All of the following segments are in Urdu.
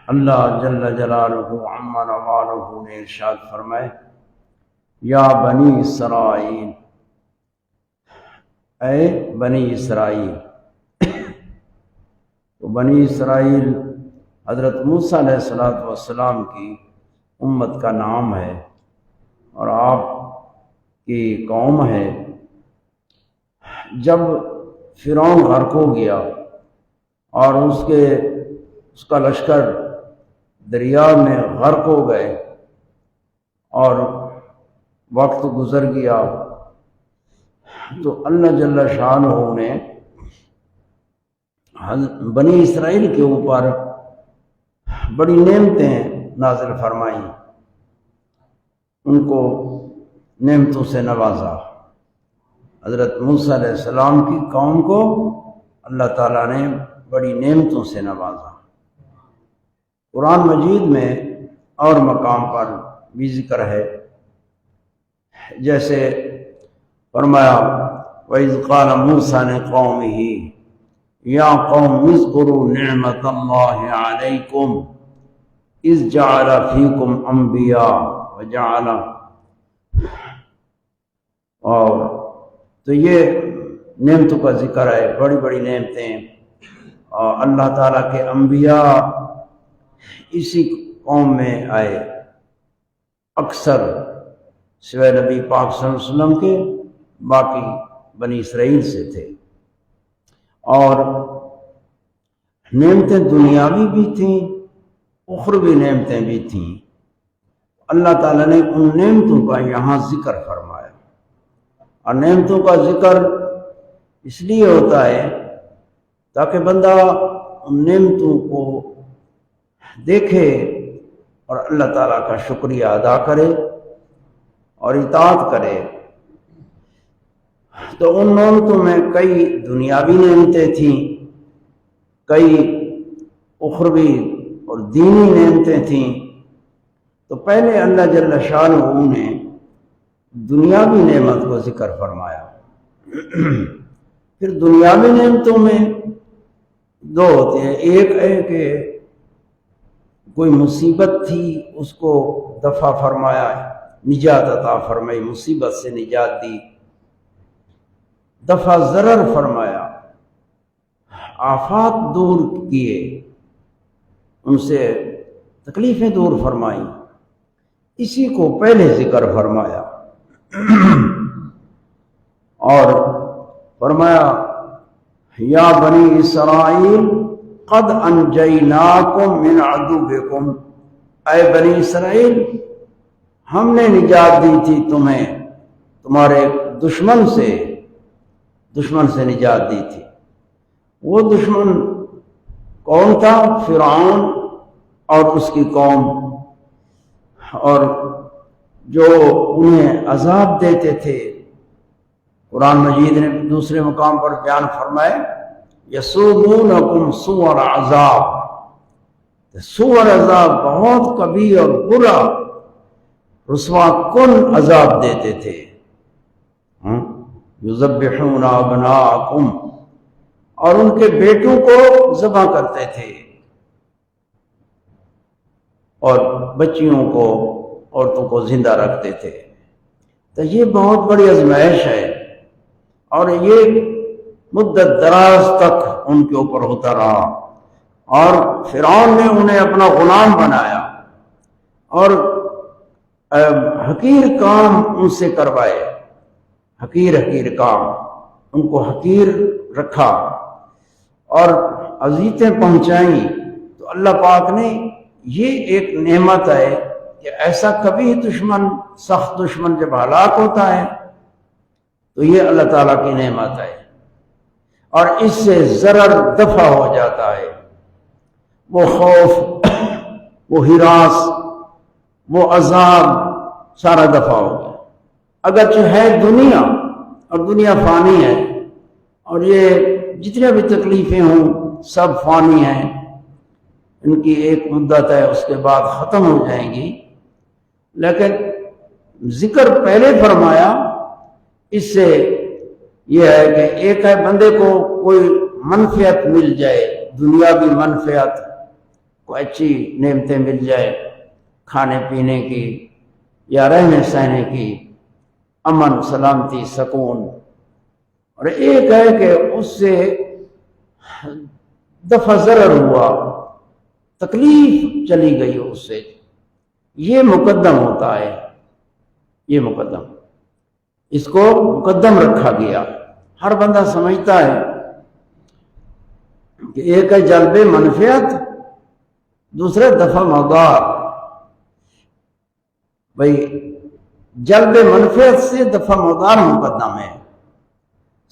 اللہ جل جلالہ عما نوالہ نے ارشاد فرمائے، یا بنی اسرائیل، اے بنی اسرائیل۔ تو بنی اسرائیل حضرت موسیٰ علیہ السلام کی امت کا نام ہے اور آپ کی قوم ہے۔ جب فرعون غرق ہو گیا اور اس کا لشکر دریا میں غرق ہو گئے اور وقت گزر گیا، تو اللہ جل شانہ نے بنی اسرائیل کے اوپر بڑی نعمتیں نازل فرمائیں، ان کو نعمتوں سے نوازا۔ حضرت موسیٰ علیہ السلام کی قوم کو اللہ تعالیٰ نے بڑی نعمتوں سے نوازا۔ قرآن مجید میں اور مقام پر بھی ذکر ہے، جیسے فرمایا وَإِذْ قَالَ مُوسَىٰ لِقَوْمِهِ یا قوم اذکروا نعمت اللہ علیکم اذ جعل فیکم انبیاء وجعل، اور تو یہ نعمتوں کا ذکر ہے، بڑی بڑی نعمتیں، اور اللہ تعالیٰ کے انبیاء اسی قوم میں آئے، اکثر سوائے نبی پاک صلی اللہ علیہ وسلم کے باقی بنی اسرائیل سے تھے۔ اور نعمتیں دنیاوی بھی تھیں، اخروی نعمتیں بھی تھیں۔ اللہ تعالیٰ نے ان نعمتوں کا یہاں ذکر فرمایا، اور نعمتوں کا ذکر اس لیے ہوتا ہے تاکہ بندہ ان نعمتوں کو دیکھے اور اللہ تعالیٰ کا شکریہ ادا کرے اور اطاعت کرے۔ تو ان نعمتوں میں کئی دنیاوی نعمتیں تھیں، کئی اخروی اور دینی نعمتیں تھیں۔ تو پہلے اللہ جل شانہ نے دنیاوی نعمت کو ذکر فرمایا، پھر دنیاوی نعمتوں میں دو ہوتے ہیں، ایک ہے کہ کوئی مصیبت تھی اس کو دفع فرمایا، نجات عطا فرمائی، مصیبت سے نجات دی، دفع ضرر فرمایا، آفات دور کیے، ان سے تکلیفیں دور فرمائیں، اسی کو پہلے ذکر فرمایا۔ اور فرمایا یا بنی اسرائیل قد انجیناکم من عدوکم، اے بنی اسرائیل ہم نے نجات دی تھی تمہیں تمہارے دشمن سے نجات دی تھی۔ وہ دشمن کون تھا؟ فرعون اور اس کی قوم، اور جو انہیں عذاب دیتے تھے۔ قرآن مجید نے دوسرے مقام پر بیان فرمائے یسومونکم سوء العذاب، سوء العذاب بہت کبھی اور برا رسوا کن عذاب دیتے تھے۔ یذبحون ابناءکم، اور ان کے بیٹوں کو ذبح کرتے تھے، اور بچیوں کو، عورتوں کو زندہ رکھتے تھے۔ تو یہ بہت بڑی آزمائش ہے، اور یہ مدت دراز تک ان کے اوپر ہوتا رہا، اور فرعون نے انہیں اپنا غلام بنایا اور حقیر کام ان سے کروائے، حقیر کام، ان کو حقیر رکھا اور اذیتیں پہنچائیں۔ تو اللہ پاک نے یہ ایک نعمت ہے کہ ایسا کبھی دشمن، سخت دشمن جب ہلاک ہوتا ہے تو یہ اللہ تعالیٰ کی نعمت ہے، اور اس سے ضرر دفع ہو جاتا ہے، وہ خوف، وہ ہراس، وہ عذاب سارا دفع ہو گیا۔ اگرچہ ہے دنیا، اور دنیا فانی ہے، اور یہ جتنے بھی تکلیفیں ہوں سب فانی ہیں، ان کی ایک مدت ہے، اس کے بعد ختم ہو جائیں گی۔ لیکن ذکر پہلے فرمایا، اس سے یہ ہے کہ ایک ہے بندے کو کوئی منفعت مل جائے، دنیاوی منفعت، کوئی اچھی نعمتیں مل جائے کھانے پینے کی یا رہنے سہنے کی، امن سلامتی سکون، اور ایک ہے کہ اس سے دفع ضرر ہوا، تکلیف چلی گئی اس سے، یہ مقدم ہوتا ہے، یہ مقدم، اس کو مقدم رکھا گیا۔ ہر بندہ سمجھتا ہے کہ ایک ہے جلب منفعت، دوسرا دفع مضار۔ بھئی جلب منفعت سے دفع مضار مقدم ہے،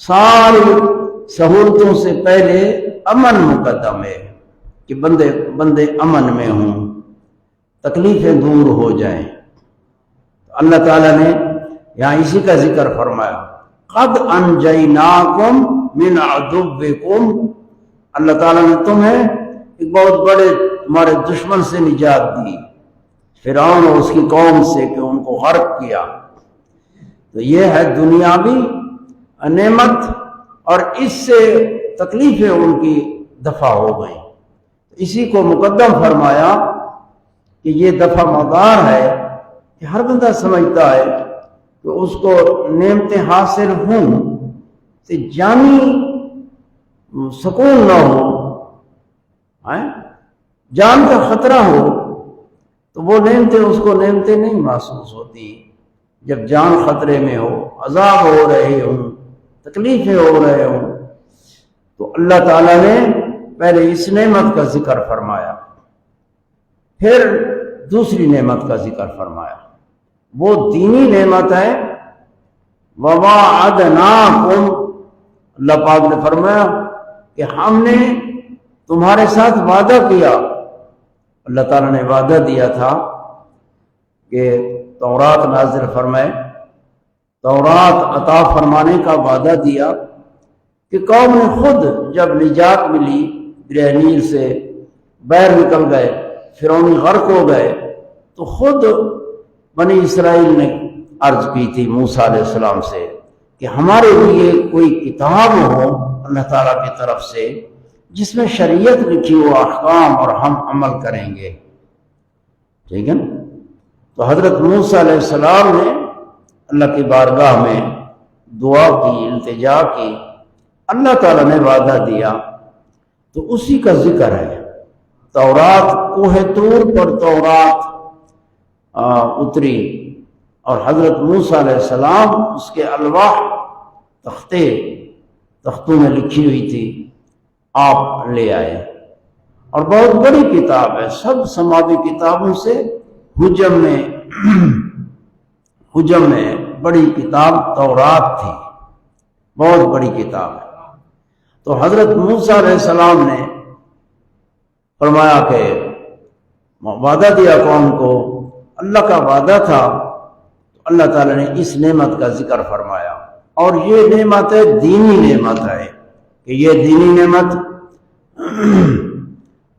ساری سہولتوں سے پہلے امن مقدم ہے کہ بندے امن میں ہوں، تکلیفیں دور ہو جائیں۔ اللہ تعالیٰ نے یہاں اسی کا ذکر فرمایا، قد انجیناکم من عدوکم، اللہ تعالیٰ نے تمہیں ایک بہت بڑے تمہارے دشمن سے نجات دی، فرعون اور اس کی قوم سے، کہ ان کو غرق کیا۔ تو یہ ہے دنیاوی نعمت، اور اس سے تکلیفیں ان کی دفع ہو گئیں۔ اسی کو مقدم فرمایا کہ یہ دفع مضار ہے، کہ ہر بندہ سمجھتا ہے کہ اس کو نعمتیں حاصل ہوں تو جانی سکون نہ ہو، جان کا خطرہ ہو، تو وہ نعمتیں اس کو نعمتیں نہیں محسوس ہوتی۔ جب جان خطرے میں ہو، عذاب ہو رہے ہوں، تکلیفیں ہو رہے ہوں، تو اللہ تعالیٰ نے پہلے اس نعمت کا ذکر فرمایا، پھر دوسری نعمت کا ذکر فرمایا، وہ دینی نعمت ہے۔ وَوَعَدْنَاكُمْ، اللہ پاک نے فرمایا کہ ہم نے تمہارے ساتھ وعدہ کیا۔ اللہ تعالیٰ نے وعدہ دیا تھا کہ تورات نازل فرمائے، تورات عطا فرمانے کا وعدہ دیا، کہ قوم نے خود جب نجات ملی دریا نیل سے، باہر نکل گئے، فرعونی غرق ہو گئے، تو خود بنی اسرائیل نے عرض کی تھی موسیٰ علیہ السلام سے کہ ہمارے لیے کوئی کتاب ہو اللہ تعالیٰ کی طرف سے جس میں شریعت لکھی ہو، احکام، اور ہم عمل کریں گے، ٹھیک ہے نا؟ تو حضرت موسیٰ علیہ السلام نے اللہ کی بارگاہ میں دعا کی، التجا کی، اللہ تعالیٰ نے وعدہ دیا، تو اسی کا ذکر ہے۔ تورات، کوہ طور پر تورات اتری، اور حضرت موسیٰ علیہ السلام اس کے الواح، تختوں میں لکھی ہوئی تھی، آپ لے آئے، اور بہت بڑی کتاب ہے، سب سماوی کتابوں سے حجم میں بڑی کتاب تورات تھی، بہت بڑی کتاب ہے۔ تو حضرت موسیٰ علیہ السلام نے فرمایا کہ وعدہ دیا قوم کو، اللہ کا وعدہ تھا، تو اللہ تعالیٰ نے اس نعمت کا ذکر فرمایا، اور یہ نعمت ہے، دینی نعمت ہے، کہ یہ دینی نعمت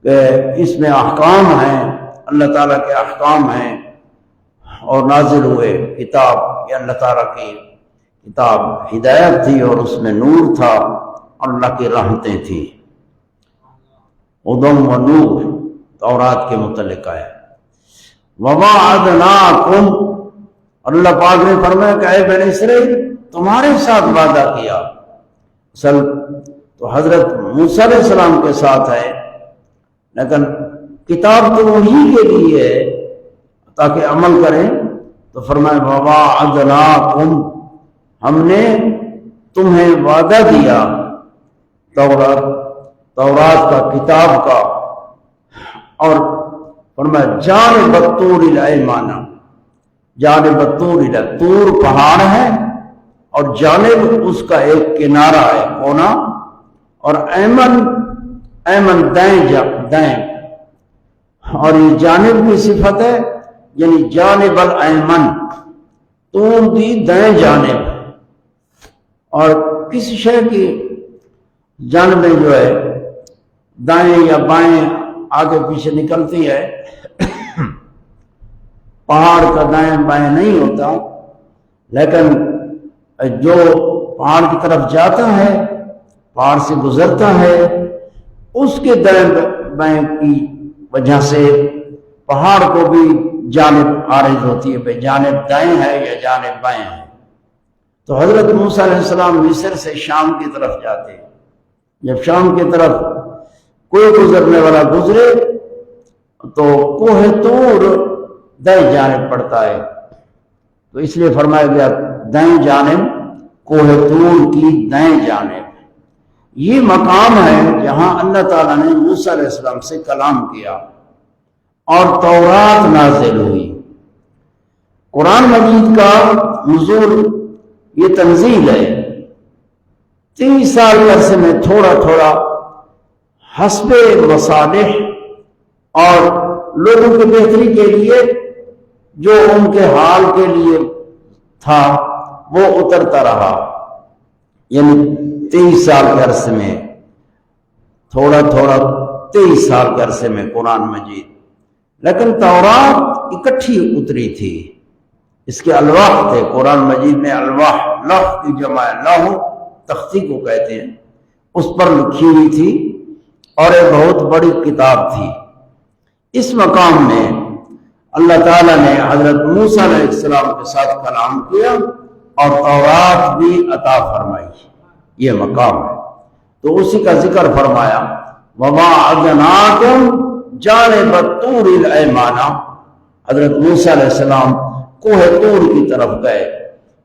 کہ اس میں احکام ہیں، اللہ تعالیٰ کے احکام ہیں، اور نازل ہوئے کتاب، یہ اللہ تعالیٰ کی کتاب ہدایت تھی، اور اس میں نور تھا، اللہ کی رحمتیں تھیں، ہدی و نور، تورات کے متعلق ہے۔ وَوَعَدْنَاكُمْ، اللہ پاک نے فرمایا کہ اے بنی اسرائیل تمہارے ساتھ وعدہ کیا، اصل تو حضرت موسیٰ علیہ السلام کے ساتھ ہے، لیکن کتاب تو وہی کے لیے ہے تاکہ عمل کریں، تو فرمایا وَوَعَدْنَاكُمْ، ہم نے تمہیں وعدہ دیا تورات کا، کتاب کا، اور فرمایا جانب الطور الایمن، جانب الطور، طور پہاڑ ہے، اور جانب اس کا ایک کنارہ ہے، کونا، اور ایمن دائیں، اور یہ جانب کی صفت ہے، یعنی جانب الایمن، طور دی دائیں جانب، اور کسی شے کی جانبیں جو ہے دائیں یا بائیں آگے پیچھے نکلتی ہے، پہاڑ کا دائیں بائیں نہیں ہوتا، لیکن جو پہاڑ کی طرف جاتا ہے، پہاڑ سے گزرتا ہے، اس کے دائیں بائیں کی وجہ سے پہاڑ کو بھی جانب عارض ہوتی ہے، بھائی جانب دائیں ہے یا جانب بائیں ہے۔ تو حضرت موسیٰ علیہ السلام مصر سے شام کی طرف جاتے ہیں، جب شام کی طرف کوئی گزرنے والا گزرے تو کوہ طور دائیں جانب پڑتا ہے، تو اس لیے فرمایا گیا دائیں جانب، کوہ طور کی دائیں جانب۔ یہ مقام ہے جہاں اللہ تعالیٰ نے موسیٰ علیہ السلام سے کلام کیا اور تورات نازل ہوئی۔ قرآن مجید کا نزول یہ تنزیل ہے، 30 سال کے عرصے میں تھوڑا تھوڑا حسب مصالح اور لوگوں کی بہتری کے لیے جو ان کے حال کے لیے تھا وہ اترتا رہا، یعنی 23 سال کے عرصے میں تھوڑا تھوڑا 23 سال کے عرصے میں قرآن مجید، لیکن تورات اکٹھی اتری تھی، اس کے الواح تھے قرآن مجید میں، الواح لوح کی جمع ہے، لوح تختی کو کہتے ہیں، اس پر لکھی ہوئی تھی اور ایک بہت بڑی کتاب تھی۔ اس مقام میں اللہ تعالیٰ نے حضرت موسیٰ علیہ السلام کے ساتھ کلام کیا اور تورات بھی عطا فرمائی، یہ مقام ہے۔ تو اسی کا ذکر فرمایا وَوَاعَدْنَاكُمْ جَانِبَ الطُّورِ الْأَيْمَنَ، حضرت موسیٰ علیہ السلام کوہ طور کی طرف گئے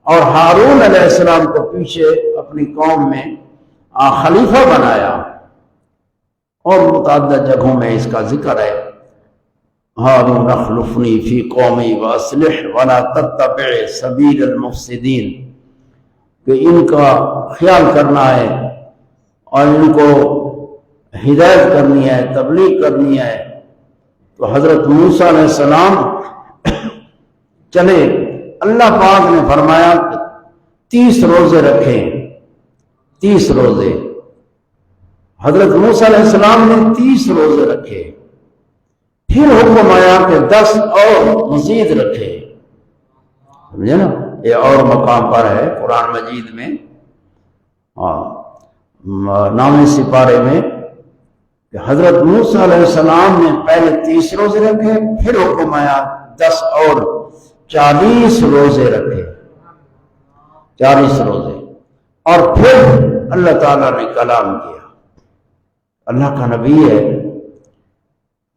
اور ہارون علیہ السلام کو پیچھے اپنی قوم میں خلیفہ بنایا، اور متعدد جگہوں میں اس کا ذکر ہے، ہارون اخلفنی فی قومی واصلح ولا تتبع سبیل المفسدین، کہ ان کا خیال کرنا ہے اور ان کو ہدایت کرنی ہے، تبلیغ کرنی ہے۔ تو حضرت موسیٰ علیہ السلام چلے، اللہ پاک نے فرمایا کہ 30 روزے رکھیں، 30 روزے، حضرت موسیٰ علیہ السلام نے 30 روزے رکھے، پھر حکم آیا کہ 10 اور مزید رکھے، سمجھے نا، یہ اور مقام پر ہے قرآن مجید میں، 9ویں سپارے میں، کہ حضرت موسیٰ علیہ السلام نے پہلے 30 روزے رکھے، پھر حکم آیا 10 اور 40 روزے رکھے، 40 روزے، اور پھر اللہ تعالیٰ نے کلام کیا۔ اللہ کا نبی ہے،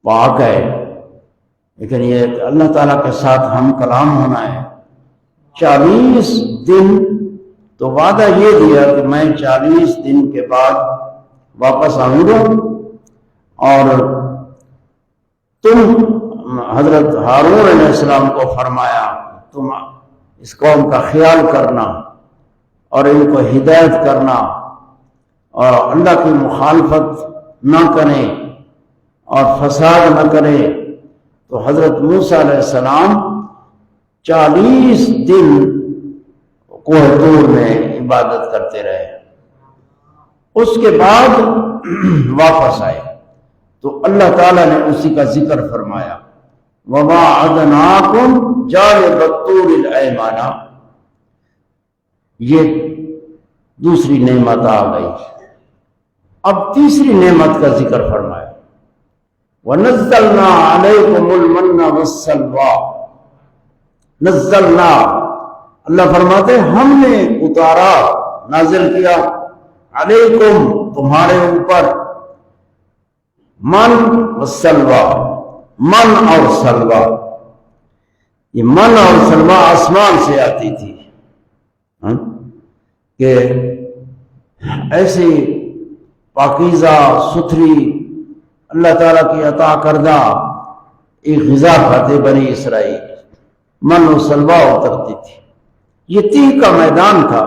پاک ہے، لیکن یہ کہ اللہ تعالیٰ کے ساتھ ہم کلام ہونا ہے۔ 40 دن تو وعدہ یہ دیا کہ میں 40 دن کے بعد واپس آؤں گا، اور تم حضرت ہارون علیہ السلام کو فرمایا تم اس قوم کا خیال کرنا اور ان کو ہدایت کرنا اور اللہ کی مخالفت نہ کریں اور فساد نہ کریں۔ تو حضرت موسیٰ علیہ السلام 40 دن کوہ طور میں عبادت کرتے رہے، اس کے بعد واپس آئے، تو اللہ تعالیٰ نے اسی کا ذکر فرمایا وَوَاعَدْنَاكُمْ جَانِبَ الطُّورِ الْأَيْمَنَ، یہ دوسری نعمت آ گئی۔ اب تیسری نعمت کا ذکر فرمایا وَنَزَّلْنَا عَلَيْكُمُ الْمَنَّ وَالسَّلْوَىٰ، نزلنا، اللہ فرماتے ہم نے اتارا، نازل کیا، علیکم تمہارے اوپر، من والسلوى، من اور سلوى، یہ من اور سلوى آسمان سے آتی تھی، کہ ایسی پاکیزہ ستھری اللہ تعالیٰ کی عطا کردہ ایک غذا کھاتے بنی اسرائیل، من و سلوى اترتی تھی۔ یہ تیہ کا میدان تھا،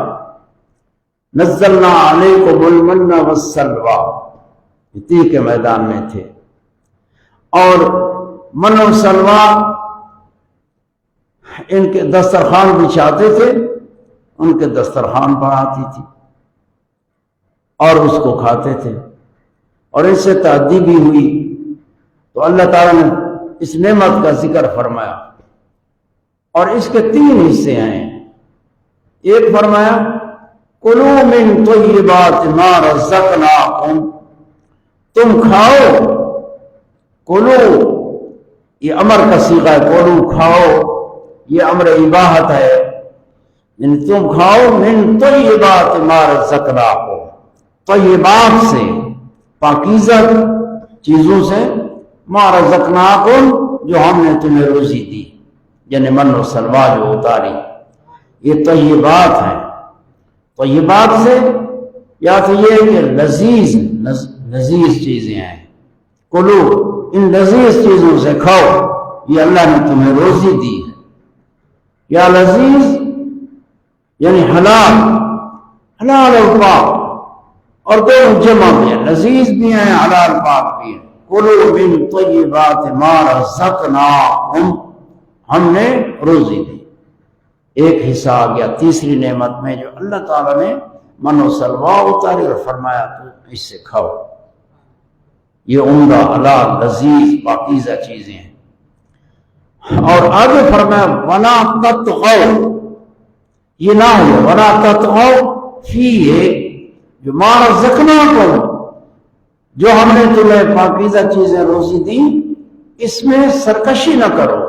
نزلنا علیکم المن والسلوى، یہ تیہ کے میدان میں تھے، اور من و سلوى ان کے دسترخوان بچھاتے تھے، ان کے دسترخوان پر آتی تھی اور اس کو کھاتے تھے، اور اس سے تعدی بھی ہوئی۔ تو اللہ تعالیٰ نے اس نعمت کا ذکر فرمایا، اور اس کے 3 حصے ہیں۔ ایک فرمایا کُلُوا مِن طَیِّبَاتِ مَا رَزَقْنَاکُمْ، تم کھاؤ کلو یہ امر کا صیغہ ہے، کلو کھاؤ، یہ امر اباحت ہے، یعنی تم کھاؤ من طیبات ما رزقناکم، طیبات سے پاکیزہ چیزوں سے، ما رزقناکم جو ہم نے تمہیں روزی دی، یعنی من و سلوا جو اتاری، یہ طیبات ہیں۔ طیبات سے یا تو یہ کہ لذیذ چیزیں ہیں، کلو ان لذیذ چیزوں سے کھاؤ، یہ اللہ نے تمہیں روزی دی ہے، یا لذیذ یعنی حلال، حلال اور پاک، اور دونوں جمع بھی ہیں، لذیذ بھی ہیں حلال پاک بھی ہیں۔ کلو من طیبات ما رزقناکم، ہم نے روزی دی۔ ایک حصہ آ گیا تیسری نعمت میں جو اللہ تعالیٰ نے من و سلوا اتاری اور فرمایا تو اس سے کھاؤ، یہ عمدہ حلال لذیذ پاکیزہ چیزیں ہیں۔ اور آگے فرمایا وَلَا تَطْغَوْا، یہ نہ ہو وَلَا تَطْغَوْا فِيهِ، جو ما رزقناکم، جو ہم نے تمہیں پاکیزہ چیزیں روزی دی، اس میں سرکشی نہ کرو۔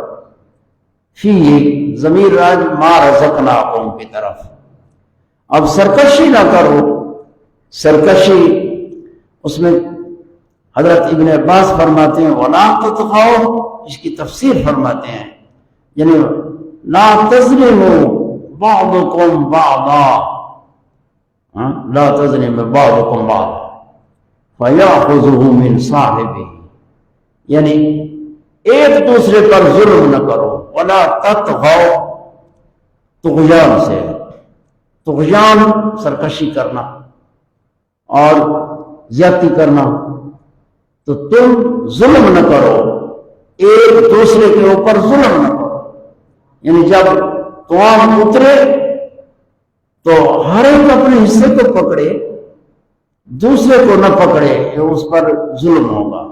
فِيهِ ضمیر راج ما رزقناکم کی طرف، اب سرکشی نہ کرو۔ سرکشی اس میں حضرت ابن عباس فرماتے ہیں وَلَا تَطْغَوْا، اس کی تفسیر فرماتے ہیں یعنی لا تظلموا بعضکم بعضا، لا تظلم بعضکم بعضا فَيَأْخُذُهُ مِنْ صَاحِبِهِ، یعنی ایک دوسرے پر ظلم نہ کرو۔ وَلَا تَطْغَوْا طغیان سے، طغیان سرکشی کرنا اور زیادتی کرنا، تو تم ظلم نہ کرو، ایک دوسرے کے اوپر ظلم نہ کرو، یعنی جب طعام اترے تو ہر ایک اپنے حصے کو پکڑے، دوسرے کو نہ پکڑے کہ اس پر ظلم ہوگا۔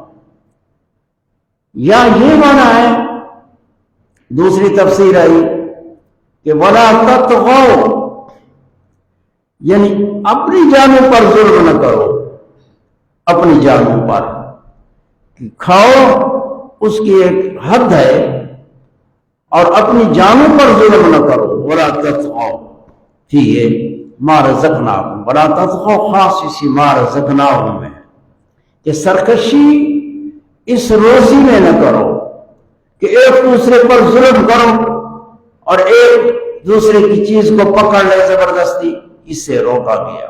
یا یہ معنی ہے، دوسری تفسیر آئی کہ وَلَا تَطْغَوْا یعنی اپنی جانوں پر ظلم نہ کرو، اپنی جانوں پر کہ کھاؤ اس کی ایک حد ہے، اور اپنی جانوں پر ظلم نہ کرو۔ وَلَا تَطْغَوْا فِيهِ ما رزقناکم، وَلَا تَطْغَوْا خاص اسی ما رزقناہم میں کہ سرکشی اس روزی میں نہ کرو کہ ایک دوسرے پر ظلم کرو اور ایک دوسرے کی چیز کو پکڑ لے زبردستی، اس سے روکا گیا۔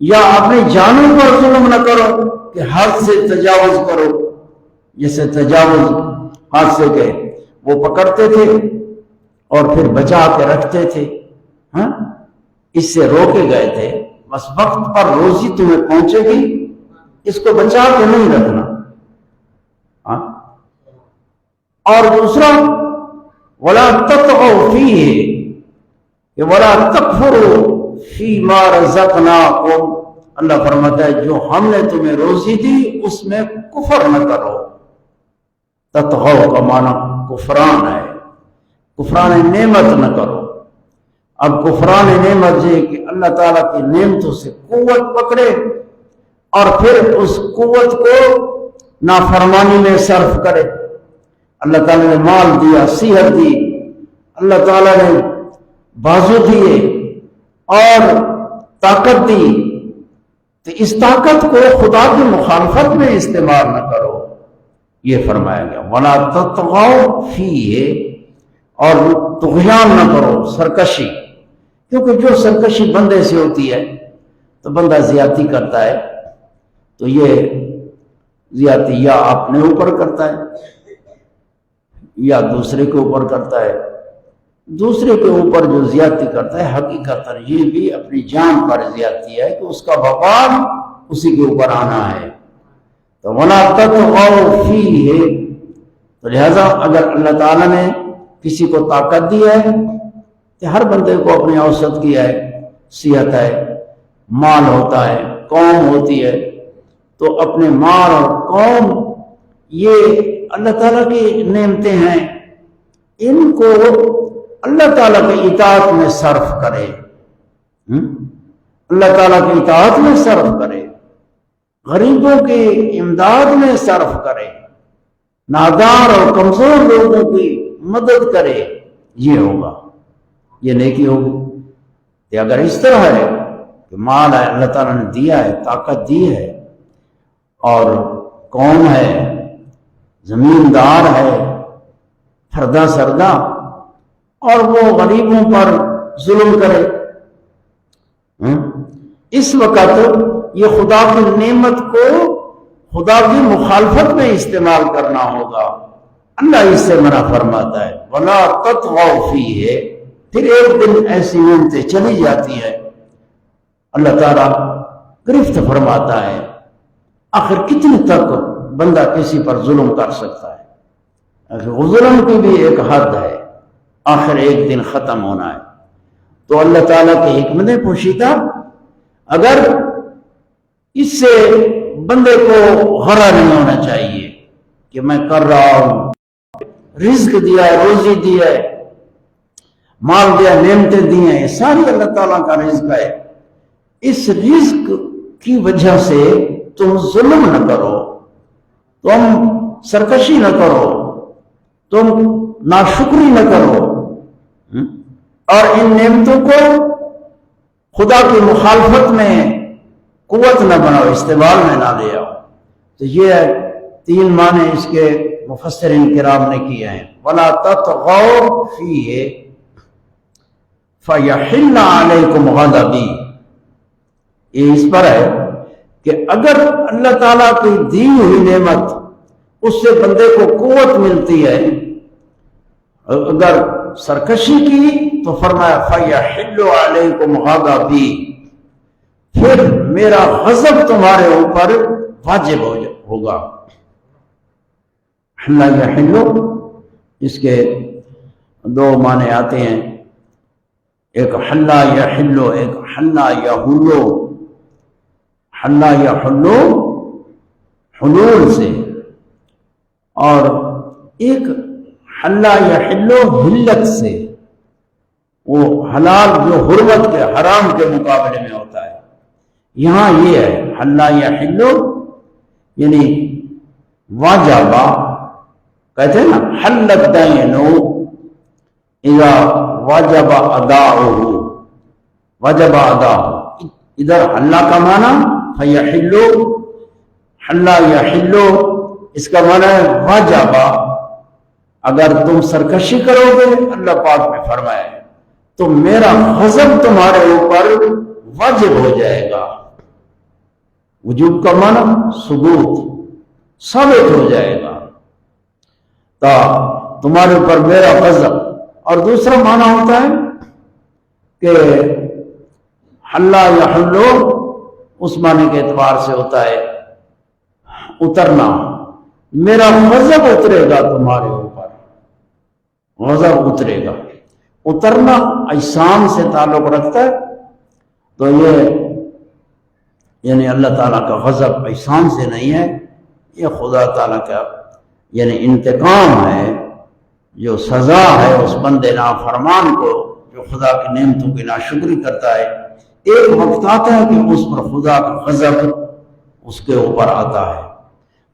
یا اپنی جانوں پر ظلم نہ کرو کہ حد سے تجاوز کرو، جیسے تجاوز حد سے کہ وہ پکڑتے تھے اور پھر بچا کے رکھتے تھے، اس سے روکے گئے تھے۔ بس وقت پر روزی تمہیں پہنچے گی، اس کو بچا کے نہیں رکھنا۔ اور دوسرا وَلَا تَطْغَوْا فِيهِ کہ وَلَا تَكْفُرُوا فِيمَا رَزَقْنَاكُمْ، اللہ فرماتا ہے جو ہم نے تمہیں روزی دی اس میں کفر نہ کرو۔ تطغوا کا معنی کفران ہے، کفران نعمت نہ کرو۔ اب کفران نعمت یہ کہ اللہ تعالیٰ کی نعمتوں سے قوت پکڑے اور پھر اس قوت کو نافرمانی میں صرف کرے۔ اللہ تعالیٰ نے مال دیا، صحت دی، اللہ تعالیٰ نے بازو دیے اور طاقت دی، تو اس طاقت کو خدا کی مخالفت میں استعمال نہ کرو، یہ فرمایا گیا۔ وَلَا تَطْغَوْا فِيهِ، اور طغیان نہ کرو، سرکشی، کیونکہ جو سرکشی بندے سے ہوتی ہے تو بندہ زیادتی کرتا ہے، تو یہ زیادتی یا اپنے اوپر کرتا ہے یا دوسرے کے اوپر کرتا ہے۔ دوسرے کے اوپر جو زیادتی کرتا ہے حقیقت یہ بھی اپنی جان پر زیادتی ہے کہ اس کا وبال اسی کے اوپر آنا ہے۔ تو وَلَا تَطْغَوْا فِيهِ، تو لہذا اگر اللہ تعالیٰ نے کسی کو طاقت دی ہے کہ ہر بندے کو اپنی اوسط کی ہے، صحت ہے، مال ہوتا ہے، قوم ہوتی ہے، تو اپنے مال اور قوم یہ اللہ تعالیٰ کی نعمتیں ہیں، ان کو اللہ تعالیٰ کی اطاعت میں صرف کرے، اللہ تعالیٰ کی اطاعت میں صرف کرے، غریبوں کی امداد میں صرف کرے، نادار اور کمزور لوگوں کی مدد کرے، یہ ہوگا، یہ نیکی ہوگی۔ کہ اگر اس طرح ہے کہ مال ہے، اللہ تعالیٰ نے دیا ہے، طاقت دی ہے، اور قوم ہے، زمیندار ہے، فردہ سردہ، اور وہ غریبوں پر ظلم کرے، اس وقت یہ خدا کی نعمت کو خدا کی مخالفت میں استعمال کرنا ہوگا۔ اللہ اس سے منع فرماتا ہے وَلَا تَطْغَوْا فِيهِ۔ پھر ایک دن ایسی نعمتیں چلی جاتی ہے، اللہ تعالیٰ گرفت فرماتا ہے۔ آخر کتنے تک بندہ کسی پر ظلم کر سکتا ہے؟ آخر ظلم کی بھی ایک حد ہے، آخر ایک دن ختم ہونا ہے۔ تو اللہ تعالیٰ کی حکمت پوشیدہ، اگر اس سے بندے کو غرہ نہیں ہونا چاہیے کہ میں کر رہا ہوں، رزق دیا ہے، روزی دی ہے، مال دیا، نعمتیں دی ہیں، یہ ساری اللہ تعالیٰ کا رزق ہے، اس رزق کی وجہ سے تم ظلم نہ کرو، تم سرکشی نہ کرو، تم ناشکری نہ کرو، اور ان نعمتوں کو خدا کی مخالفت میں قوت نہ بناؤ، استعمال میں نہ لے آؤ۔ تو یہ تین معنی اس کے مفسرین کرام نے کیے ہیں۔ وَلَا تَطْغَوْا فِيهِ فَيَحِلَّ عَلَيْكُمْ غَضَبِي۔ یہ اس پر ہے کہ اگر اللہ تعالیٰ کی دی ہوئی نعمت اس سے بندے کو قوت ملتی ہے، اگر سرکشی کی تو فرمایا فَيَحِلُّ عَلَيْكُمْ غَضَبِي، پھر میرا غضب تمہارے اوپر واجب ہوگا۔ حلّ یحلّ، اس کے دو معنی آتے ہیں، ایک حلّ یحلّ، ایک حلّ یحلّ۔ حلّ یحلّ حلول سے، اور ایک حلّ یحلّ حلت سے، وہ حلال جو حرمت کے، حرام کے مقابلے میں ہوتا ہے۔ یہاں یہ ہے حلّ یحلّ یعنی واجبہ، کہتے ہیں نا حل الدین اذا وجب اداؤہ، وجب اداؤہ، ادھر حلّ کا معنی فیحل، حلّ یحل اس کا معنی ہے واجبہ، اگر تم سرکشی کرو گے اللہ پاک نے فرمایا ہے تو میرا غضب تمہارے اوپر واجب ہو جائے گا۔ وجوب کا معنی ثبوت، ثابت ہو جائے گا، تو تمہارے اوپر میرا غضب۔ اور دوسرا معنی ہوتا ہے کہ حلّ یحلّ اس معنی کے اعتبار سے ہوتا ہے اترنا، میرا غضب اترے گا تمہارے اوپر، غضب اترے گا۔ اترنا اجسام سے تعلق رکھتا ہے، تو یہ یعنی اللہ تعالیٰ کا غضب اجسام سے نہیں ہے، یہ خدا تعالیٰ کا یعنی انتقام ہے، جو سزا ہے اس بندے نافرمان کو جو خدا کی نعمتوں کی ناشکری کرتا ہے۔ ایک وقت آتا ہے کہ اس پر خدا کا غضب اس کے اوپر آتا ہے،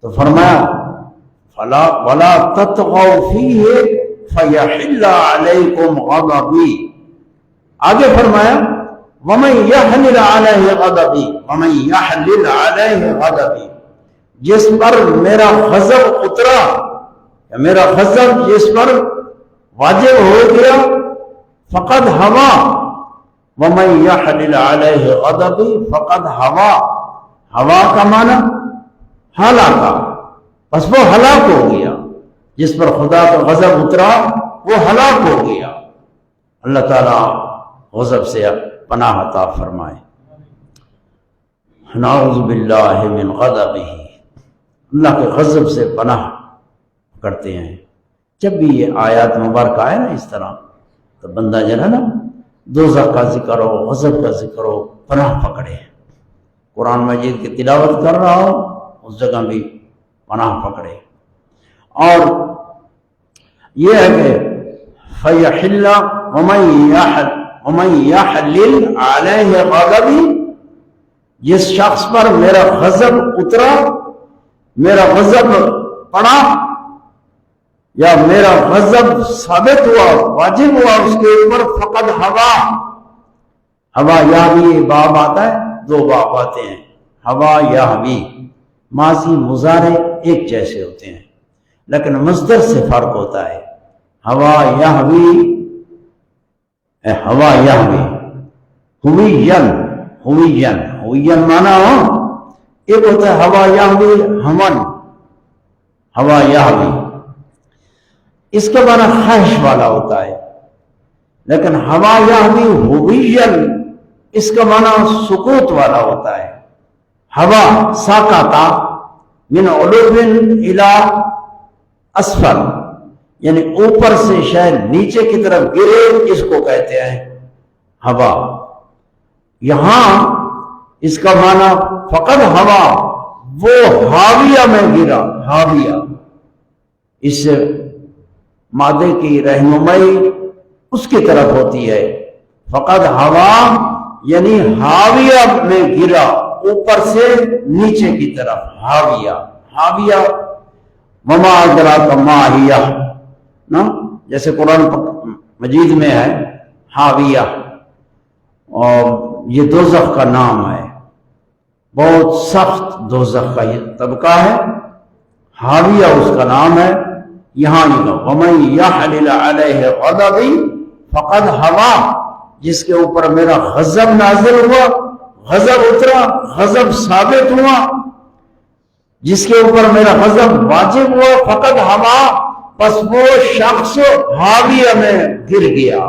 تو فرمایا وَلَا تَطْغَوْا فِيهِ فَيَحِلَّ عَلَيْكُمْ غَضَبِي۔ آگے فرمایا وَمَنْ يَحْلِلْ عَلَيْهِ غَضَبِي، وَمَنْ يَحْلِلْ عَلَيْهِ غَضَبِي، جس پر میرا غضب اترا، یا میرا غضب جس پر واجب ہو گیا، فقد ہوا، وَمَنْ يَحْلِلْ عَلَيْهِ غَضَبِي فقد ہوا، ہوا کا معنی ہلاکا، بس وہ ہلاک ہو گیا، جس پر خدا کا غضب اترا وہ ہلاک ہو گیا۔ اللہ تعالیٰ غضب سے پناہ عطا فرمائے۔ نعوذ باللہ من غضبہ، اللہ کے غضب سے پناہ کرتے ہیں۔ جب بھی یہ آیات مبارکہ آئے نا اس طرح، تو بندہ جو ہے نا دوزخ کا ذکر ہو، غضب کا ذکر ہو، پناہ پکڑے۔ قرآن مجید کی تلاوت کر رہا ہو اس جگہ بھی پناہ پکڑے۔ اور یہ ہے کہ فَيَحِلَّ وَمَنْ يَحْلِلْ عَلَيْهِ غَضَبِي، جس شخص پر میرا غضب اترا، میرا غضب پڑا، یا میرا غضب ثابت ہوا، واجب ہوا اس کے اوپر، فقد ہوا، ہوا یاوی باب آتا ہے، دو باب آتے ہیں، ہوا یاوی، ماضی مضارع ایک جیسے ہوتے ہیں لیکن مصدر سے فرق ہوتا ہے۔ ہوا یاوی، ہوا یاوی، ہوین، ہوین، ہوین مانا ہو، ایک ہوتا ہے ہوا یاوی ہمن، ہوا یاوی اس کا معنی خواہش والا ہوتا ہے، لیکن ہوا یاوی ہوین اس کا معنی سکوت والا ہوتا ہے۔ ہوا ساکاتا من علو الی اسفل، یعنی اوپر سے شاید نیچے کی طرف گرے، اس کو کہتے ہیں ہوا۔ یہاں اس کا معنی فقط ہوا، وہ حاویہ میں گرا، حاویہ، اس سے مادے کی رہنمائی اس کی طرف ہوتی ہے۔ فقط ہوا یعنی حاویہ میں گرا، اوپر سے نیچے کی طرف، حاویہ، حاویہ، وما ادراک ما ہیہ نا، جیسے قرآن مجید میں ہے حاویہ، اور یہ دوزخ کا نام ہے، بہت سخت دوزخ کا یہ طبقہ ہے، حاویہ اس کا نام ہے۔ یہاں یہ وَمَن يَحْلِلْ عَلَيْهِ غَضَبِي فَقَدْ هَوَىٰ، جس کے اوپر میرا غضب نازل ہوا، غضب اترا، غضب ثابت ہوا، جس کے اوپر میرا غضب واجب ہوا، فقد ہوا، پس وہ شخص حاویہ میں گر گیا،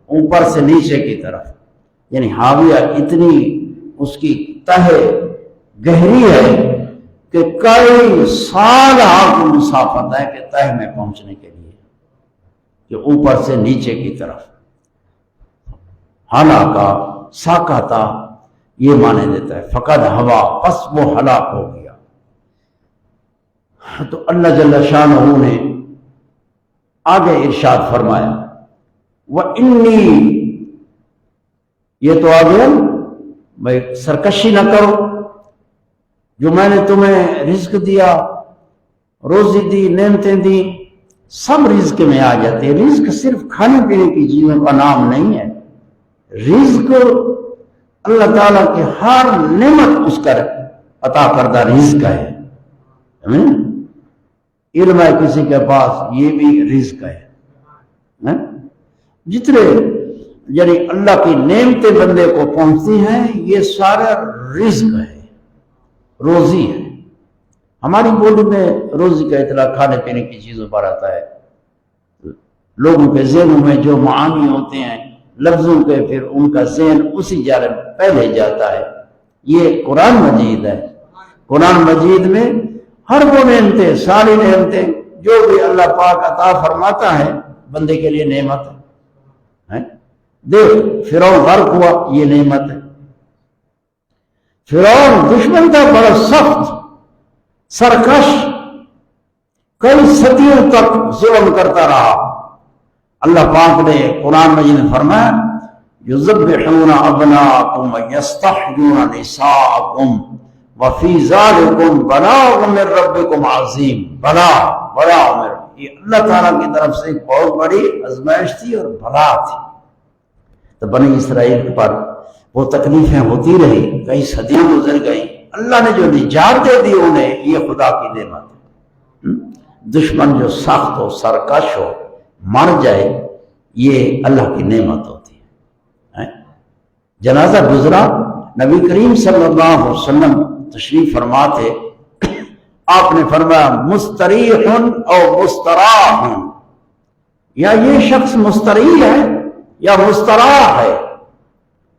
اوپر سے نیچے کی طرف، یعنی حاویہ اتنی اس کی تہ گہری ہے کہ کئی سال آپ کو مسافت ہے کہ تہ میں پہنچنے کے لیے، کہ اوپر سے نیچے کی طرف۔ ہلاکا، ساکاتا یہ معنی دیتا ہے، فقد ہوا، پس وہ ہلاک ہو گیا۔ تو اللہ جل شانہ نے آگے ارشاد فرمایا وَإِنِّي، یہ تو آگے بھائی سرکشی نہ کرو، جو میں نے تمہیں رزق دیا، روزی دی، نعمتیں دی، سب رزق میں آ جاتے ہیں۔ رزق صرف کھانے پینے کی چیزوں کا نام نہیں ہے، رزق اللہ تعالیٰ کی ہر نعمت اس کا عطا کردہ رزق ہے۔ علم ہے کسی کے پاس، یہ بھی رزق ہے۔ جتنے یعنی اللہ کی نعمتیں بندے کو پہنچتی ہیں، یہ سارا رزق ہے، روزی ہے۔ ہماری بولی میں روزی کا اطلاق کھانے پینے کی چیزوں پر آتا ہے، لوگوں کے ذہنوں میں جو معانی ہوتے ہیں لفظوں کے، پھر ان کا ذہن اسی جانب پہلے جاتا ہے۔ یہ قرآن مجید ہے، قرآن مجید میں ہر وہ نعمتیں، ساری نعمتیں جو بھی اللہ پاک عطا فرماتا ہے بندے کے لیے نعمت ہے۔ دیکھ فرعون غرق ہوا، یہ نعمت ہے۔ فرعون دشمن تھا، بڑا سخت، سرکش، کئی صدیوں تک ظلم کرتا رہا۔ اللہ پاک نے قرآن مجید میں فرمایا یذبحون ابناءکم ویستحیون نساءکم وفی ذالکم بلاء من ربکم عظیم۔ بلا عمر، یہ اللہ تعالیٰ کی طرف سے ایک بہت بڑی آزمائش تھی اور بلا تھی۔ تو بنی اسرائیل پر وہ تکلیفیں ہوتی رہی، کئی صدیاں گزر گئی، اللہ نے جو نجات دے دی انہیں، یہ خدا کی نعمت ہے۔ دشمن جو سخت ہو، سرکش ہو، مر جائے، یہ اللہ کی نعمت ہوتی ہے۔ جنازہ گزرا، نبی کریم صلی اللہ علیہ وسلم تشریف فرما تھے، آپ نے فرمایا مستریح او مستراح، یا یہ شخص مستریح ہے یا مستراح ہے۔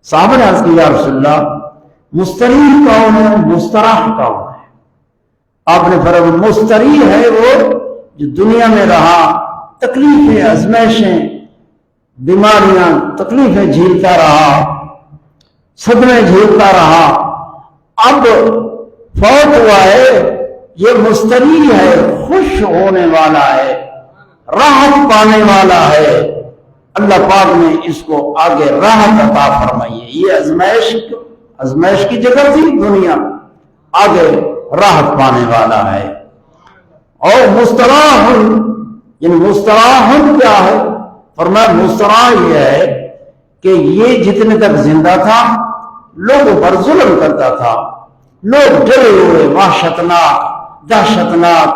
صحابہ نے عرض کیا یا رسول اللہ مستریح کون ہے، مستراح کون ہے؟ آپ نے فرمایا مستریح ہے وہ جو دنیا میں رہا، تکلیفیں، آزمائشیں، بیماریاں، تکلیفیں جھیلتا رہا، صدمے جھیلتا رہا، اب فوت ہوا ہے، یہ مستریح ہے، خوش ہونے والا ہے، راحت پانے والا ہے۔ اللہ پاک نے اس کو آگے راحت عطا فرمائی ہے۔ یہ آزمائش کی جگہ تھی دنیا، آگے راحت پانے والا ہے۔ اور مستراح یعنی مستراحن کیا ہے؟ فرمایا مستراح یہ ہے کہ یہ جتنے تک زندہ تھا لوگوں پر ظلم کرتا تھا، لوگ ڈرے ہوئے، وحشتناک، دہشتناک،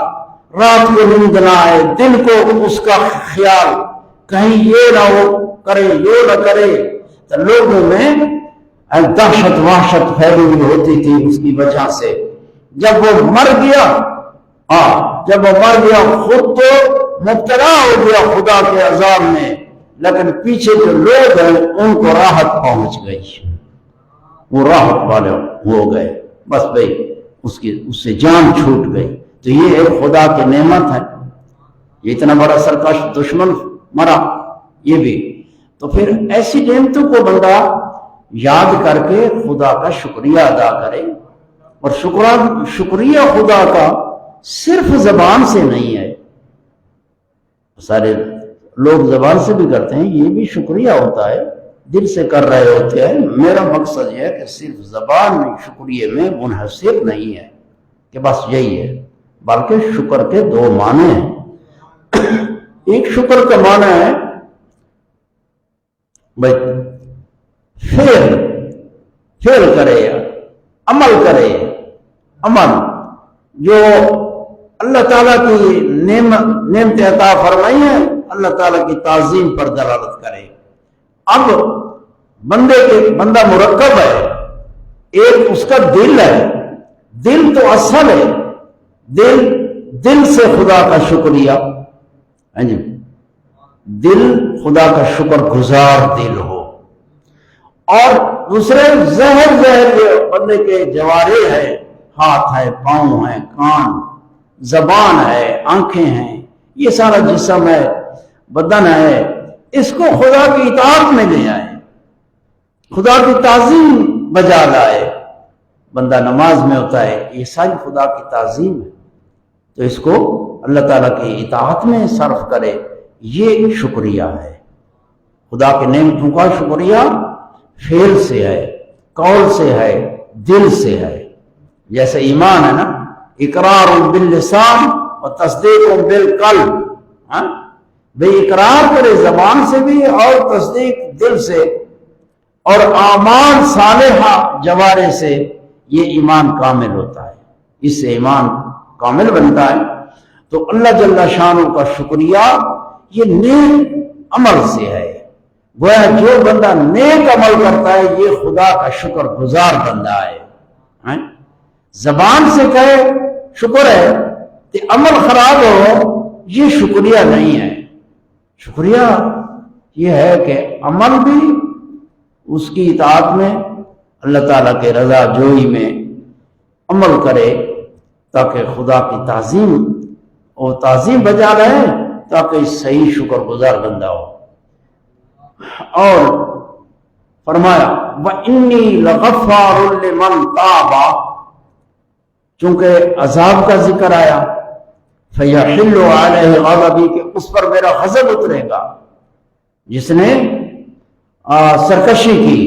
رات کو نیند نہ آئے، دن کو اس کا خیال کہیں یہ نہ ہو کرے یہ نہ کرے، تو لوگوں میں دہشت وحشت پھیلی ہوئی ہوتی تھی اس کی وجہ سے۔ جب وہ مر گیا، جب وہ مر گیا خود تو مبتلا ہو گیا خدا کے عذاب میں، لیکن پیچھے جو لوگ ہیں ان کو راحت پہنچ گئی، وہ راحت والے ہو گئے، بس بھئی اس سے جان چھوٹ گئی۔ تو یہ ایک خدا کی نعمت ہے، یہ اتنا بڑا سرکش دشمن مرا یہ بھی۔ تو پھر ایسی نعمتوں کو بندہ یاد کر کے خدا کا شکریہ ادا کرے، اور شکریہ خدا کا صرف زبان سے نہیں ہے، سارے لوگ زبان سے بھی کرتے ہیں، یہ بھی شکریہ ہوتا ہے، دل سے کر رہے ہوتے ہیں۔ میرا مقصد یہ ہے کہ صرف زبان میں شکریہ میں منحصر نہیں ہے کہ بس یہی ہے، بلکہ شکر کے دو معنی ہیں۔ ایک شکر کا معنی ہے بھائی فعل کرے، عمل کرے، عمل جو اللہ تعالیٰ کی نعمت عطا فرمائی ہے، اللہ تعالیٰ کی تعظیم پر دلالت کرے۔ اب بندہ مرکب ہے، ایک اس کا دل ہے، دل تو اصل ہے، دل سے خدا کا شکریہ، دل خدا کا شکر گزار دل ہو، اور دوسرے ظاہر بندے کے جوارے ہیں، ہاتھ ہے، پاؤں ہے، کان، زبان ہے، آنکھیں ہیں، یہ سارا جسم ہے، بدن ہے، اس کو خدا کی اطاعت میں لے آئے، خدا کی تعظیم بجا لائے۔ بندہ نماز میں ہوتا ہے، یہ ساری خدا کی تعظیم ہے، تو اس کو اللہ تعالیٰ کی اطاعت میں صرف کرے، یہ شکریہ ہے۔ خدا کے نعمتوں کا شکریہ فعل سے ہے، قول سے ہے، دل سے ہے۔ جیسے ایمان ہے نا، اقرار باللسان و تصدیق بالقلب، بھئی اقرار کرے زبان سے بھی اور تصدیق دل سے، اور اعمال صالحہ جوارے سے، یہ ایمان کامل ہوتا ہے، اس سے ایمان کامل بنتا ہے۔ تو اللہ جل شانہ کا شکریہ یہ نیک عمل سے ہے، گویا جو بندہ نیک عمل کرتا ہے یہ خدا کا شکر گزار بندہ ہے۔ زبان سے کہے شکر ہے، کہ عمل خراب ہو یہ شکریہ نہیں ہے۔ شکریہ یہ ہے کہ عمل بھی اس کی اطاعت میں، اللہ تعالیٰ کے رضا جوئی میں عمل کرے، تاکہ خدا کی تعظیم اور تعظیم بجا رہے، تاکہ صحیح شکر گزار بندہ ہو۔ اور فرمایا وَإِنِّي لَغَفَّارٌ لِمَنْ تَابَ، چونکہ عذاب کا ذکر آیا، فَيَحِلُّ عَلَيْهِ غَضَبِي، کہ اس پر میرا غضب اترے گا، جس نے سرکشی کی۔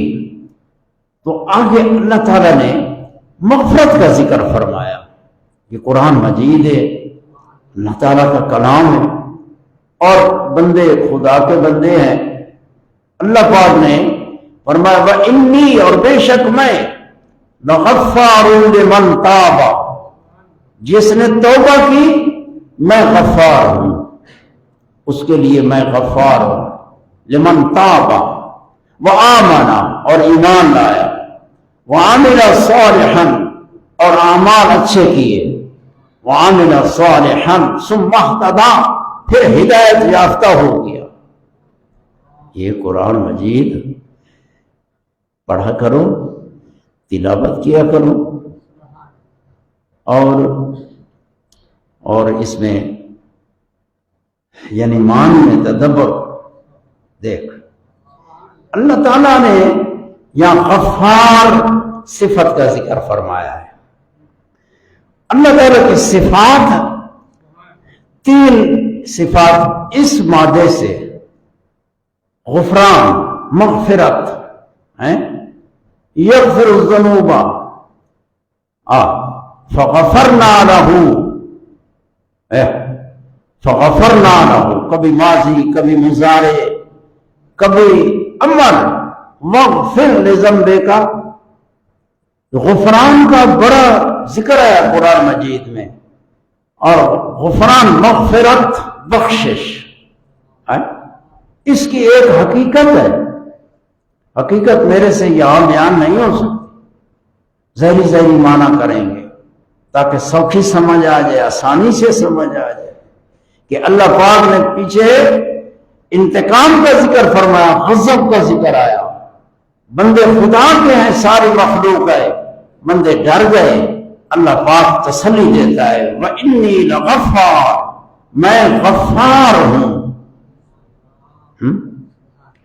تو آگے اللہ تعالیٰ نے مغفرت کا ذکر فرمایا، یہ قرآن مجید ہے، اللہ تعالیٰ کا کلام ہے، اور بندے خدا کے بندے ہیں۔ اللہ پاک نے فرمایا وَإِنِّي، اور بے شک میں، لَغَفَّارٌ لِمَنْ تَابَ، جس نے توبہ کی میں غفار ہوں، اس کے لیے میں غفار ہوں۔ لمن تاب وآمن، اور ایمان لایا، وعمل صالحا، اور اعمال اچھے کیے، وعمل صالحا ثم اهتدى، پھر ہدایت یافتہ ہو گیا۔ یہ قرآن مجید پڑھا کرو، تلاوت کیا کرو، اور اس میں یعنی مان میں تدبر دیکھ۔ اللہ تعالیٰ نے یہاں غفار صفت کا ذکر فرمایا ہے۔ اللہ تعالیٰ کی صفات، تین صفات اس مادے سے، غفران، مغفرت، یغفر الذنوب، فغفرنا له، فغفرنا له، کبھی ماضی، کبھی مضارع، کبھی امر، واغفر لذنبک کا غفران کا بڑا ذکر ہے قرآن مجید میں، اور غفران مغفرت بخشش ہے، اس کی ایک حقیقت ہے، حقیقت میرے سے یہاں بیان نہیں ہو سکتی، ذہنی ذہنی معنی کریں گے تاکہ سوکھی سمجھ آ جائے، آسانی سے سمجھ آ جائے کہ اللہ پاک نے پیچھے انتقام کا ذکر فرمایا، غضب کا ذکر آیا، بندے خدا کے ہیں، ساری مخلوق ہے، بندے ڈر گئے، اللہ پاک تسلی دیتا ہے، وَإِنِّي لَغَفَّارٌ، میں غفار ہوں،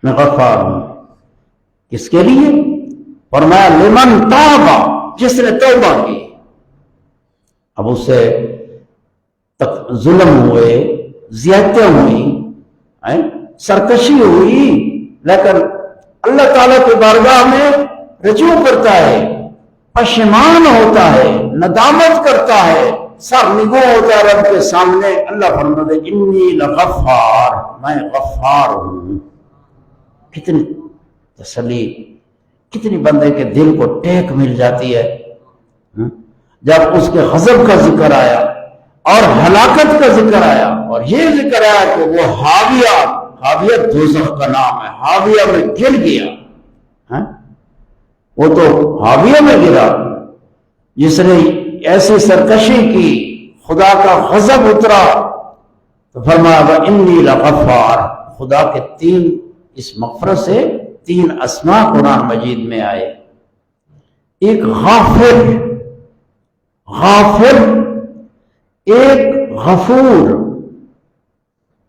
میں غفار ہوں، کس کے لیے؟ فرمایا لمن تابا، جس نے توبہ کی، اب اس سے ظلم ہوئے، زیادتیاں ہوئی، سرکشی ہوئی، لیکن اللہ تعالیٰ کی بارگاہ میں رجوع کرتا ہے، پشیمان ہوتا ہے، ندامت کرتا ہے، سر نگو ہوتا ہے رب کے سامنے، اللہ فرماتے ہیں انی لغفار، میں غفار ہوں۔ کتنی تسلی، کتنی بندے کے دل کو ٹیک مل جاتی ہے جب اس کے غضب کا ذکر آیا اور ہلاکت کا ذکر آیا، اور یہ ذکر آیا کہ وہ حاویہ دوزخ کا نام ہے، حاویہ میں گر گیا، وہ تو حاویہ میں گرا جس نے ایسی سرکشی کی، خدا کا غضب اترا، تو فرمایا وَإِنِّي لَغَفَّارٌ۔ خدا کے تین، اس مغفرت سے تین اسماء قرآن مجید میں آئے، ایک غافر، ایک غفور،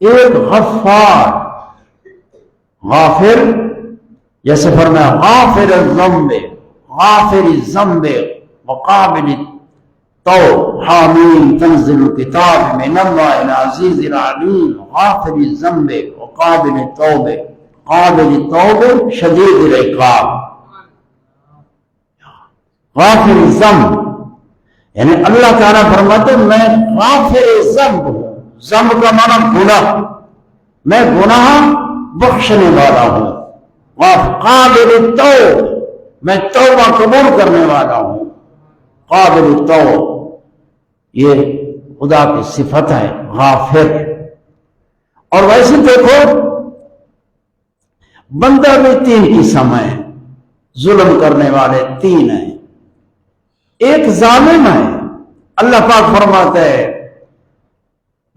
ایک غفار۔ غافر جیسے فرمایا غافر الذنب وقابل التوب، حامیم تنزل الکتاب من اللہ العزیز العلیم، غافر الذنب وقابل التوب، قابل التوب شدید العقاب۔ غافر الذنب یعنی اللہ تعالیٰ فرماتے میں غافر ذنب ہوں، ذنب کا معنی گناہ، میں گناہ بخشنے والا ہوں، قابل التوب میں توبہ قبول کرنے والا ہوں، قابل التوب یہ خدا کی صفت ہے غافر۔ اور ویسے دیکھو بندہ بھی تین قسم ہے، ظلم کرنے والے تین ہیں، ایک ظالم ہے، اللہ پاک فرماتا ہے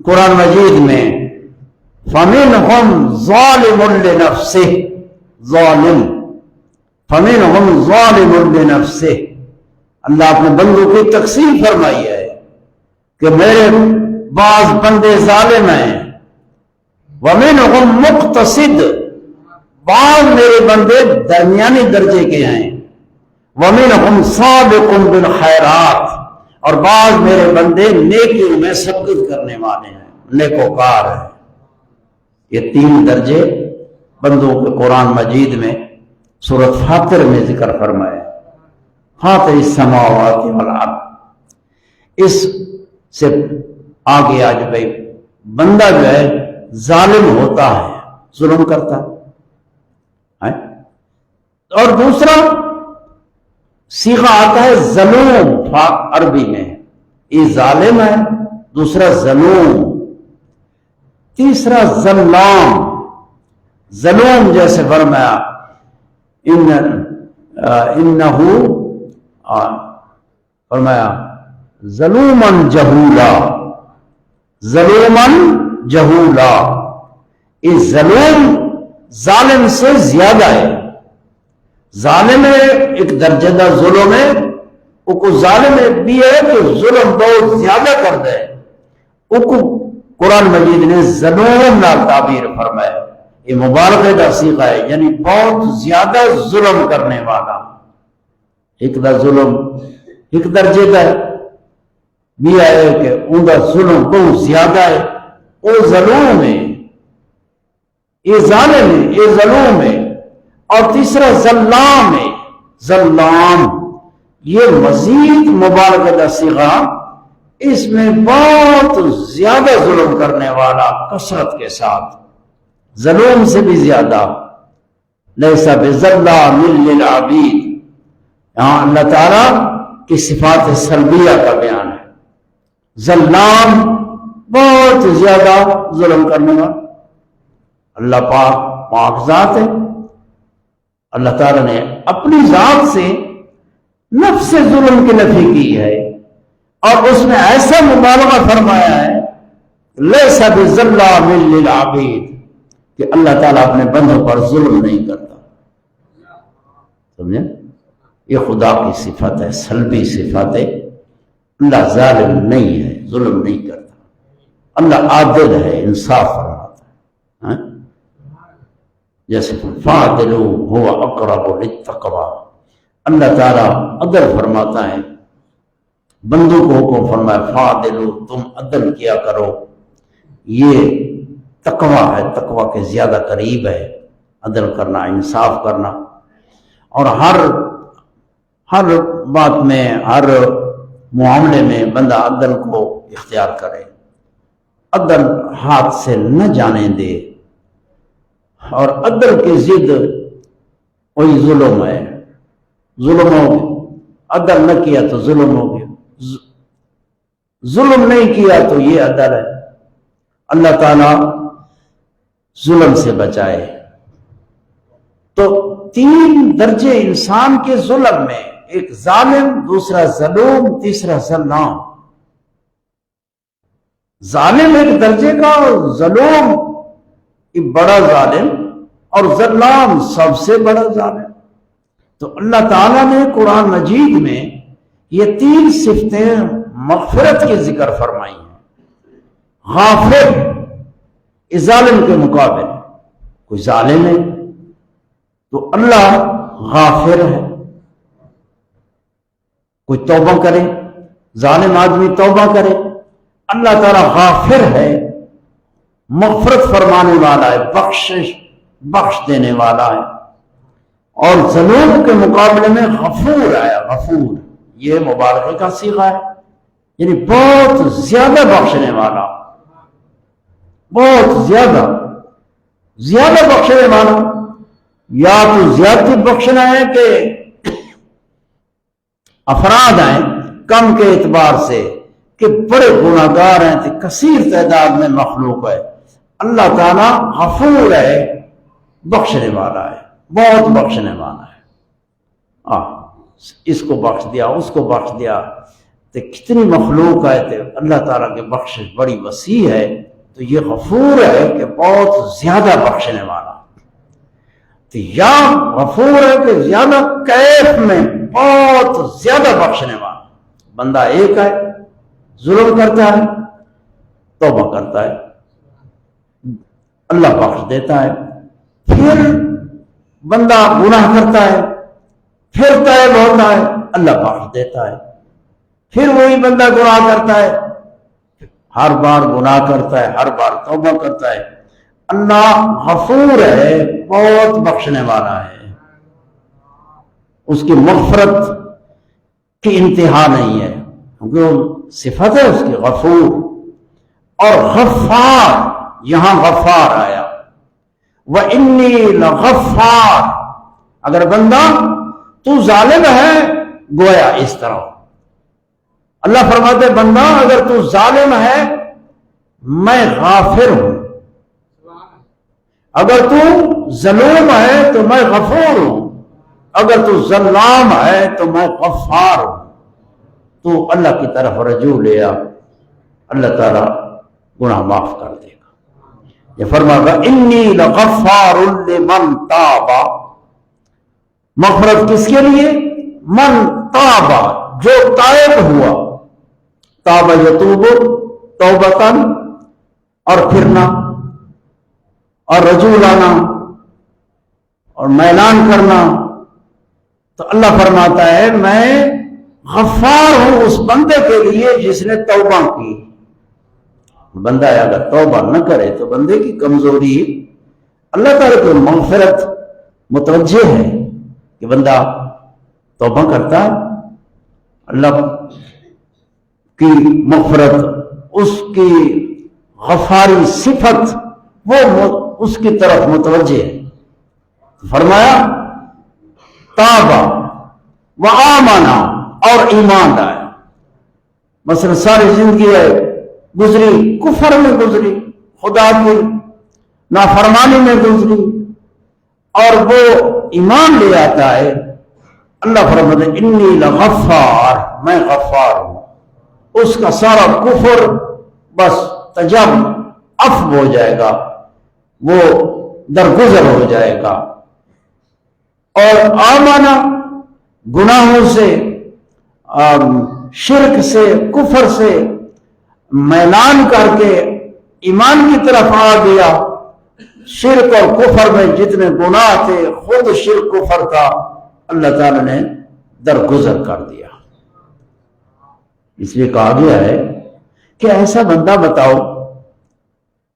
قرآن مجید میں فَمِنْهُمْ ظَالِمٌ لِنَفْسِهِ، ظالم، فَمِنْهُمْ ظَالِمٌ لِنَفْسِهِ، اللہ اپنے بندوں کی تقسیم فرمائی ہے کہ میرے بعض بندے ظالم ہیں، وَمِنْهُمْ مُقْتَصِدٌ، بعض میرے بندے درمیانی درجے کے ہیں، وَمِنْهُمْ سَابِقٌ بِالْخَيْرَاتِ، اور بعض میرے بندے نیکیوں میں سبقت کرنے والے ہیں، نیکوکار ہیں۔ یہ تین درجے بندوں کے قرآن مجید میں سورۃ فاطر میں ذکر فرمائے، فاطر السماوات والارض۔ اس سے آگے آج بھائی بندہ جو ہے ظالم ہوتا ہے، ظلم کرتا ہے، اور دوسرا صیغہ آتا ہے ظلوم، عربی میں یہ ظالم ہے، دوسرا ظلوم، تیسرا ظلام، ظلوم جیسے فرمایا انہو، فرمایا ظلومن جہولا، ظلومن جہولا، یہ ظلوم ظالم سے زیادہ ہے، ظالم ایک درجہ ظلم ہے، وہ ظالم بھی ہے کہ ظلم بہت زیادہ کر دے، قرآن مجید نے ظلم نہ تعبیر فرمایا، یہ مبالغے کا صیغہ ہے، یعنی بہت زیادہ ظلم کرنے والا، ایک دا ظلم ایک درجے کا بھی ہے کہ ان کا ظلم بہت زیادہ ہے، وہ ظلم ہے، یہ ظالم ہے، یہ ظلم ہے، اور تیسرا ظلام ہے، ظلام یہ مزید مبالغہ کا صیغہ اس میں بہت زیادہ ظلم کرنے والا کثرت کے ساتھ، ظلم سے بھی زیادہ، لیس بظلام للعبید، یہاں اللہ تعالیٰ کی صفات سلبیہ کا بیان ہے۔ ظلام بہت زیادہ ظلم کرنے والا، اللہ پاک ذات ہے۔ اللہ تعالیٰ نے اپنی ذات سے نفس ظلم کی نفی کی ہے، اور اس میں ایسا مبالغہ فرمایا ہے لیس بظلام للعبید کہ اللہ تعالیٰ اپنے بندوں پر ظلم نہیں کرتا۔ سمجھے؟ یہ خدا کی صفت ہے، سلبی صفت ہے۔ اللہ ظالم نہیں ہے، ظلم نہیں کرتا، اللہ عادل ہے، انصاف فرماتا ہے۔ جیسے فَعْدِلُوا هُوَ أَقْرَبُ لِلتَّقْوَىٰ، اللہ تعالیٰ عدل فرماتا ہے، بندوں کو حکم فرمایا فَعْدِلُوا، تم عدل کیا کرو، یہ تقویٰ ہے، تقویٰ کے زیادہ قریب ہے عدل کرنا، انصاف کرنا۔ اور ہر بات میں، ہر معاملے میں بندہ عدل کو اختیار کرے، عدل ہاتھ سے نہ جانے دے، اور عدل کی ضد وہی ظلم ہے، ظلم ہو گیا، عدل نہ کیا تو ظلم ہو گیا، ظلم نہیں کیا تو یہ عدل ہے۔ اللہ تعالیٰ ظلم سے بچائے۔ تو 3 درجے انسان کے ظلم میں، ایک ظالم، دوسرا ظلوم، تیسرا ظلام۔ ظالم ایک درجے کا، ظلوم بڑا ظالم، اور ظلام سب سے بڑا ظالم۔ تو اللہ تعالیٰ نے قرآن مجید میں یہ 3 صفتیں مغفرت کے ذکر فرمائی ہیں۔ غافر اس ظالم کے مقابل، کوئی ظالم ہے تو اللہ غافر ہے، کوئی توبہ کرے، ظالم آدمی توبہ کرے، اللہ تعالیٰ غافر ہے، مغفرت فرمانے والا ہے، بخش دینے والا ہے۔ اور ظلم کے مقابلے میں غفور آیا، غفور یہ مبالغے کا صیغہ ہے، یعنی بہت زیادہ بخشنے والا، بہت زیادہ بخشنے والا۔ یا تو زیادتی بخشنا ہے کہ افراد ہیں کم کے اعتبار سے کہ بڑے گناہگار ہیں تو کثیر تعداد میں مخلوق ہے، اللہ تعالیٰ غفور ہے، بخشنے والا ہے، بہت بخشنے والا ہے۔ اس کو بخش دیا، اس کو بخش دیا، تو کتنی مخلوق ہے، تو اللہ تعالیٰ کی بخشش بڑی وسیع ہے۔ تو یہ غفور ہے کہ بہت زیادہ بخشنے والا، تو یا غفور ہے کہ زیادہ کیف میں بہت زیادہ بخشنے والا۔ بندہ ایک ہے، ظلم کرتا ہے، توبہ کرتا ہے، اللہ بخش دیتا ہے، پھر بندہ گناہ کرتا ہے، پھر تائب ہوتا ہے، اللہ بخش دیتا ہے، پھر وہی بندہ گناہ کرتا ہے، ہر بار گناہ کرتا ہے، ہر بار توبہ کرتا ہے، اللہ غفور ہے، بہت بخشنے والا ہے، اس کی مغفرت کی انتہا نہیں ہے، کیونکہ وہ صفت ہے اس کی غفور۔ اور غفار، یہاں غفار آیا، وَإِنِّي لَغَفَّارٌ، اگر بندہ تو ظالم ہے، گویا اس طرح اللہ فرماتے بندہ اگر تو ظالم ہے میں غافر ہوں، اگر تو ظلوم ہے تو میں غفور ہوں، اگر تو ظلام ہے تو میں غفار ہوں۔ تو اللہ کی طرف رجوع لیا، اللہ تعالیٰ گناہ معاف کر دے گا۔ یہ فرمایا انی لغفار لمن تاب، مغفرت کس کے لیے؟ من تاب، جو تائب ہوا، تاب یتوب توبتاً، اور پھرنا اور رجوع لانا اور میلان کرنا۔ تو اللہ فرماتا ہے میں غفار ہوں اس بندے کے لیے جس نے توبہ کی۔ بندہ اگر توبہ نہ کرے تو بندے کی کمزوری، اللہ تعالیٰ کی مغفرت متوجہ ہے کہ بندہ توبہ کرتا ہے، اللہ کی مغفرت، اس کی غفاری صفت وہ اس کی طرف متوجہ ہے۔ فرمایا تابا و آمنا، اور ایمان لائے۔ مثلا ساری زندگی گزری کفر میں گزری، خدا کی نافرمانی میں گزری، اور وہ ایمان لے آتا ہے، اللہ فرماتا ہے انی لغفار، میں غفار ہوں، اس کا سارا کفر بس تجب عفو ہو جائے گا، وہ درگزر ہو جائے گا۔ اور آمانہ گناہوں سے، شرک سے، کفر سے میلان کر کے ایمان کی طرف آ گیا۔ شرک اور کفر میں جتنے گناہ تھے، خود شرک کفر کا اللہ تعالی نے درگزر کر دیا۔ اس لیے کہا گیا ہے کہ ایسا بندہ بتاؤ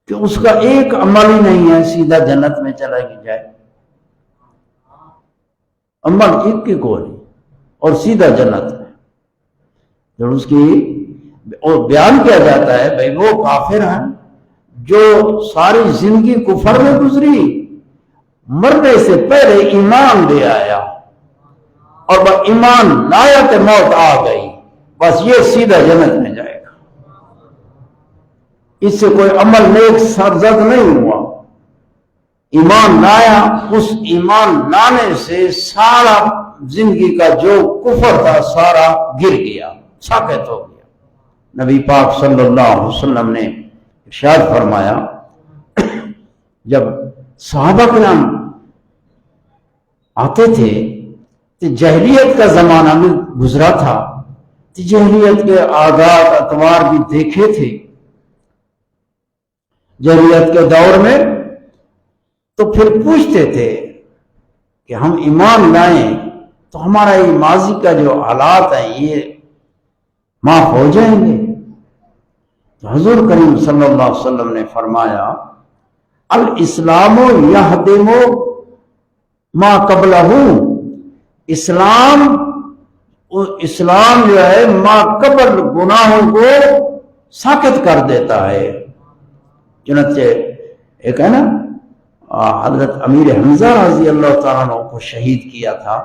کہ اس کا ایک عمل ہی نہیں ہے سیدھا جنت میں چلا جائے، عمل ایک کی کوئی اور سیدھا جنت میں۔ جب اس کی بیان کیا جاتا ہے بھائی وہ کافر ہیں جو ساری زندگی کفر میں گزری، مرنے سے پہلے ایمان لے آیا، اور وہ ایمان لایا تو موت آ گئی، بس یہ سیدھا جنت میں جائے گا۔ اس سے کوئی عمل نیک سرزد نہیں ہوا، ایمان لایا، اس ایمان لانے سے سارا زندگی کا جو کفر تھا سارا گر گیا، ساقط ہو گیا۔ نبی پاک صلی اللہ علیہ وسلم نے ارشاد فرمایا، جب صحابہ کرام آتے تھے تو جاہلیت کا زمانہ بھی گزرا تھا، تو جاہلیت کے عادات اطوار بھی دیکھے تھے جاہلیت کے دور میں، تو پھر پوچھتے تھے کہ ہم ایمان لائیں تو ہمارا یہ ماضی کا جو حالات ہیں یہ معاف ہو جائیں گے؟ تو حضور کریم صلی اللہ علیہ وسلم نے فرمایا الاسلام یہدم ما قبلہ، اسلام جو ہے ما قبل گناہوں کو ساقط کر دیتا ہے۔ چنانچہ ایک ہے نا حضرت امیر حمزہ رضی اللہ تعالیٰ عنہ کو شہید کیا تھا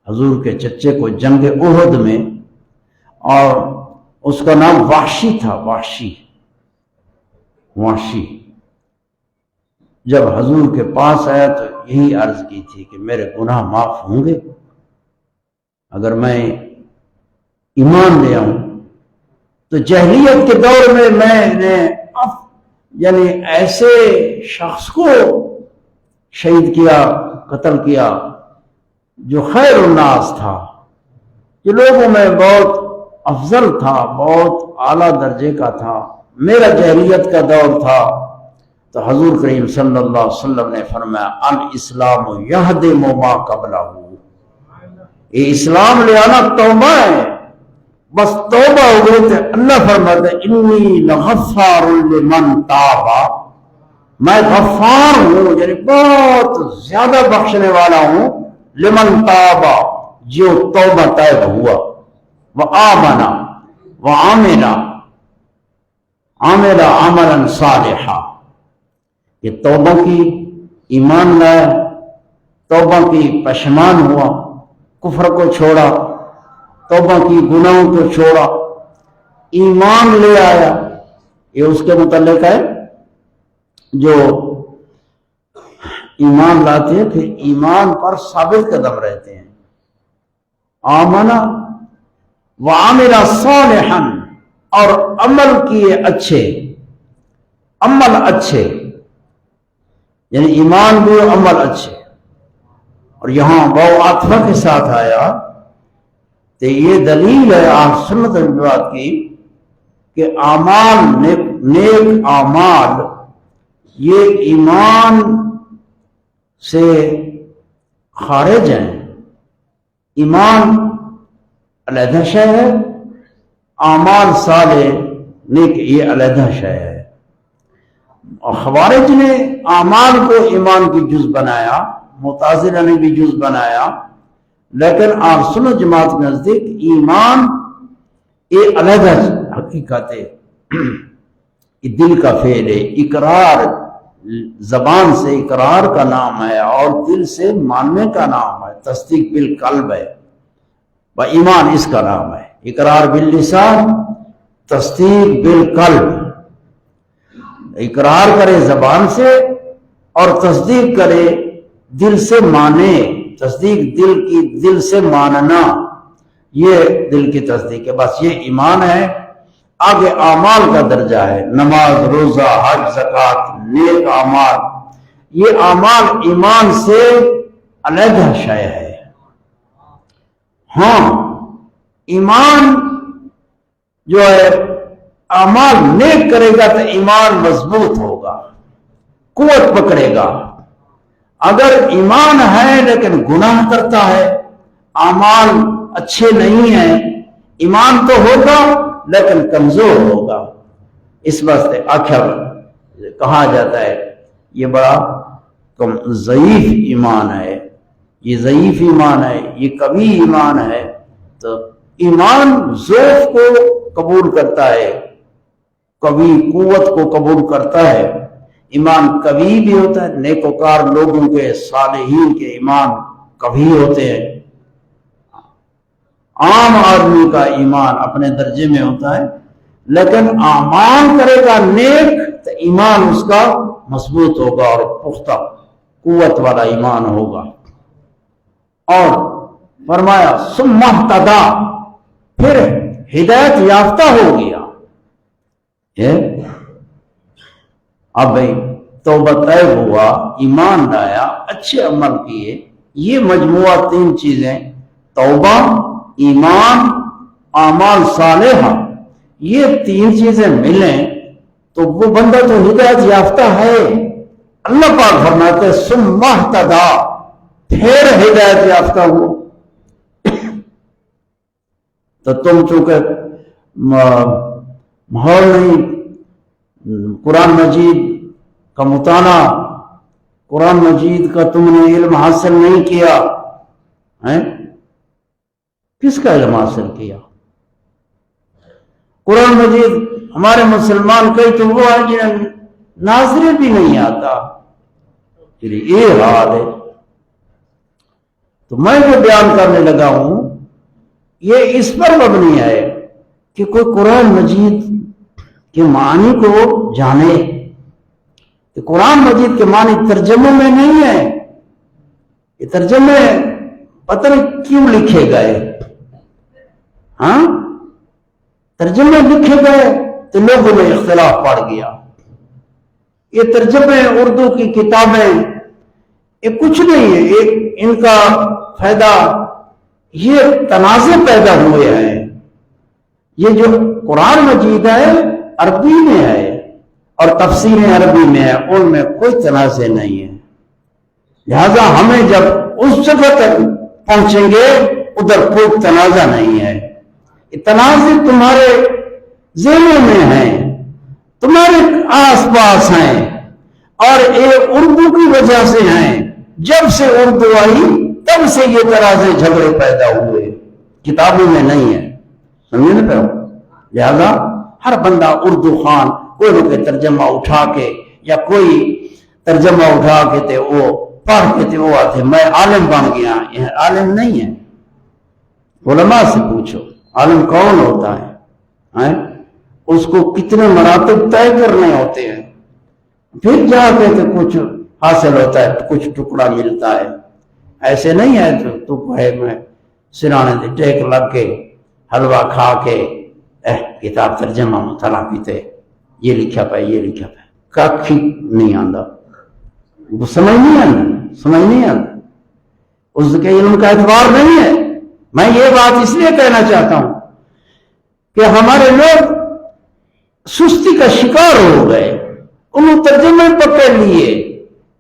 حضور کے چچے کو جنگ احد میں، اور اس کا نام وحشی تھا، وحشی۔ جب حضور کے پاس آیا تو یہی عرض کی تھی کہ میرے گناہ معاف ہوں گے اگر میں ایمان لے آؤں۔ تو جاہلیت کے دور میں نے یعنی ایسے شخص کو شہید کیا، قتل کیا جو خیر الناس تھا، جو لوگوں میں بہت افضل تھا، بہت اعلیٰ درجے کا تھا، میرا جاہلیت کا دور تھا۔ تو حضور کریم صلی اللہ علیہ وسلم نے فرمایا الاسلام یہدم ما قبلہ، یہ اسلام لے آنا توبہ ہے، بس توبہ ہو گئی تو اللہ فرماتا ہے انی لغفار لمن تابا، میں غفار ہوں یعنی بہت زیادہ بخشنے والا ہوں، لمن تابا جو توبہ طیب ہوا، وآمنا وعملا عملا صالحا، یہ توبہ کی ایمان لایا، توبہ کی پشمان ہوا، کفر کو چھوڑا، توبہ کی گناہوں کو چھوڑا، ایمان لے آیا۔ یہ اس کے متعلق ہے جو ایمان لاتے ہیں پھر ایمان پر ثابت قدم رہتے ہیں۔ آمنا وعمل صالحا، اور عمل کیے اچھے، عمل اچھے یعنی ایمان بھی عمل اچھے۔ اور یہاں واو عاطفہ کے ساتھ آیا تو یہ دلیل ہے اہل سنت والجماعت کی کہ اعمال نیک اعمال یہ ایمان سے خارج ہیں۔ ایمان علیحدہ شے ہے، اعمال صالح نیک یہ علیحدہ شے ہے۔ اور خوارج نے اعمال کو ایمان کی جز بنایا، معتزلہ نے بھی جز بنایا، لیکن اہل سنت جماعت کے نزدیک ایمان یہ علیحدہ حقیقت ہے، یہ دل کا فعل ہے۔ اقرار زبان سے اقرار کا نام ہے اور دل سے ماننے کا نام ہے، تصدیق بالقلب ہے، و ایمان اس کا نام ہے۔ اقرار باللسان، تصدیق بالقلب، اقرار کرے زبان سے اور تصدیق کرے دل سے مانے، تصدیق دل سے ماننا، یہ دل کی تصدیق ہے، بس یہ ایمان ہے۔ آگے اعمال کا درجہ ہے، نماز، روزہ، حج، زکوٰۃ، نیک اعمال، یہ اعمال ایمان سے علیحدہ شے ہے۔ ہاں ایمان جو ہے اعمال نیک کرے گا تو ایمان مضبوط ہوگا، قوت پکڑے گا۔ اگر ایمان ہے لیکن گناہ کرتا ہے، اعمال اچھے نہیں ہیں، ایمان تو ہوگا لیکن کمزور ہوگا۔ اس واسطے آخر کہا جاتا ہے یہ بڑا ضعیف ایمان ہے، یہ ضعیف ایمان ہے، یہ کبھی ایمان ہے۔ تو ایمان ضعف کو قبول کرتا ہے، کبھی قوت کو قبول کرتا ہے۔ ایمان کبھی بھی ہوتا ہے، نیکوکار لوگوں کے، صالحین کے ایمان کبھی ہوتے ہیں۔ عام آدمی کا ایمان اپنے درجے میں ہوتا ہے، لیکن اعمال کرے گا نیک تو ایمان اس کا مضبوط ہوگا اور پختہ قوت والا ایمان ہوگا۔ اور فرمایا ثم اہتدی، پھر ہدایت یافتہ ہو گیا۔ اب بھائی توبہ طیب ہوا، ایمان لایا، اچھے عمل کیے، یہ مجموعہ تین چیزیں، توبہ، ایمان، اعمال صالحہ، یہ تین چیزیں ملیں تو وہ بندہ تو ہدایت یافتہ ہے۔ اللہ پاک فرماتے ہیں ثم اہتدی، پھر ہدایت یافتہ ہوا۔ تو تم چونکہ ماحول نہیں، قرآن مجید کا مطالعہ، قرآن مجید کا تم نے علم حاصل نہیں کیا، کس کا علم حاصل کیا؟ قرآن مجید ہمارے مسلمان کئی تو وہ ہے جنہیں ناظرے بھی نہیں آتا، یہ حال ہے۔ تو میں جو بیان کرنے لگا ہوں یہ اس پر مبنی ہے کہ کوئی قرآن مجید کے معنی کو جانے۔ کہ قرآن مجید کے معنی ترجموں میں نہیں ہے، یہ ترجمے پتہ نہیں کیوں لکھے گئے، ہاں ترجمے لکھے گئے تو لوگوں میں اختلاف پڑ گیا۔ یہ ترجمے اردو کی کتابیں یہ کچھ نہیں ہے، ان کا فائدہ یہ تنازع پیدا ہوئے ہیں۔ یہ جو قرآن مجید ہے عربی میں ہے اور تفسیر عربی میں ہے، ان میں کوئی تنازع نہیں ہے، لہذا ہمیں جب اس جگہ تک پہنچیں گے ادھر کوئی تنازع نہیں ہے۔ یہ تنازع تمہارے ذہنوں میں ہیں، تمہارے آس پاس ہیں، اور یہ اردو کی وجہ سے ہیں۔ جب سے اردو آئی تب سے یہ تنازع جھگڑے پیدا ہوئے، کتابوں میں نہیں ہے، سمجھے نا پہ؟ لہذا ہر بندہ اردو خان کوئی نہ کوئی ترجمہ اٹھا کے یا کوئی ترجمہ اٹھا کے تے وہ پڑھ کے تے وہ آتے میں عالم بن گیا، یہ عالم نہیں ہے۔ علماء سے پوچھو عالم کون ہوتا ہے، اس کو کتنے مراتب طے کرنے ہوتے ہیں، پھر جا کے تو کچھ حاصل ہوتا ہے، کچھ ٹکڑا ملتا ہے۔ ایسے نہیں ہے تو کہے میں سرانے دے ٹیک لگ کے حلوہ کھا کے کتاب ترجمہ مطالعہ کیتے یہ لکھا پائے یہ لکھا پائے، کھ نہیں آندا، وہ سمجھ نہیں آندا، اس کے علم کا اعتبار نہیں ہے۔ میں یہ بات اس لیے کہنا چاہتا ہوں کہ ہمارے لوگ سستی کا شکار ہو گئے، انہوں ترجمے پکڑ لیے،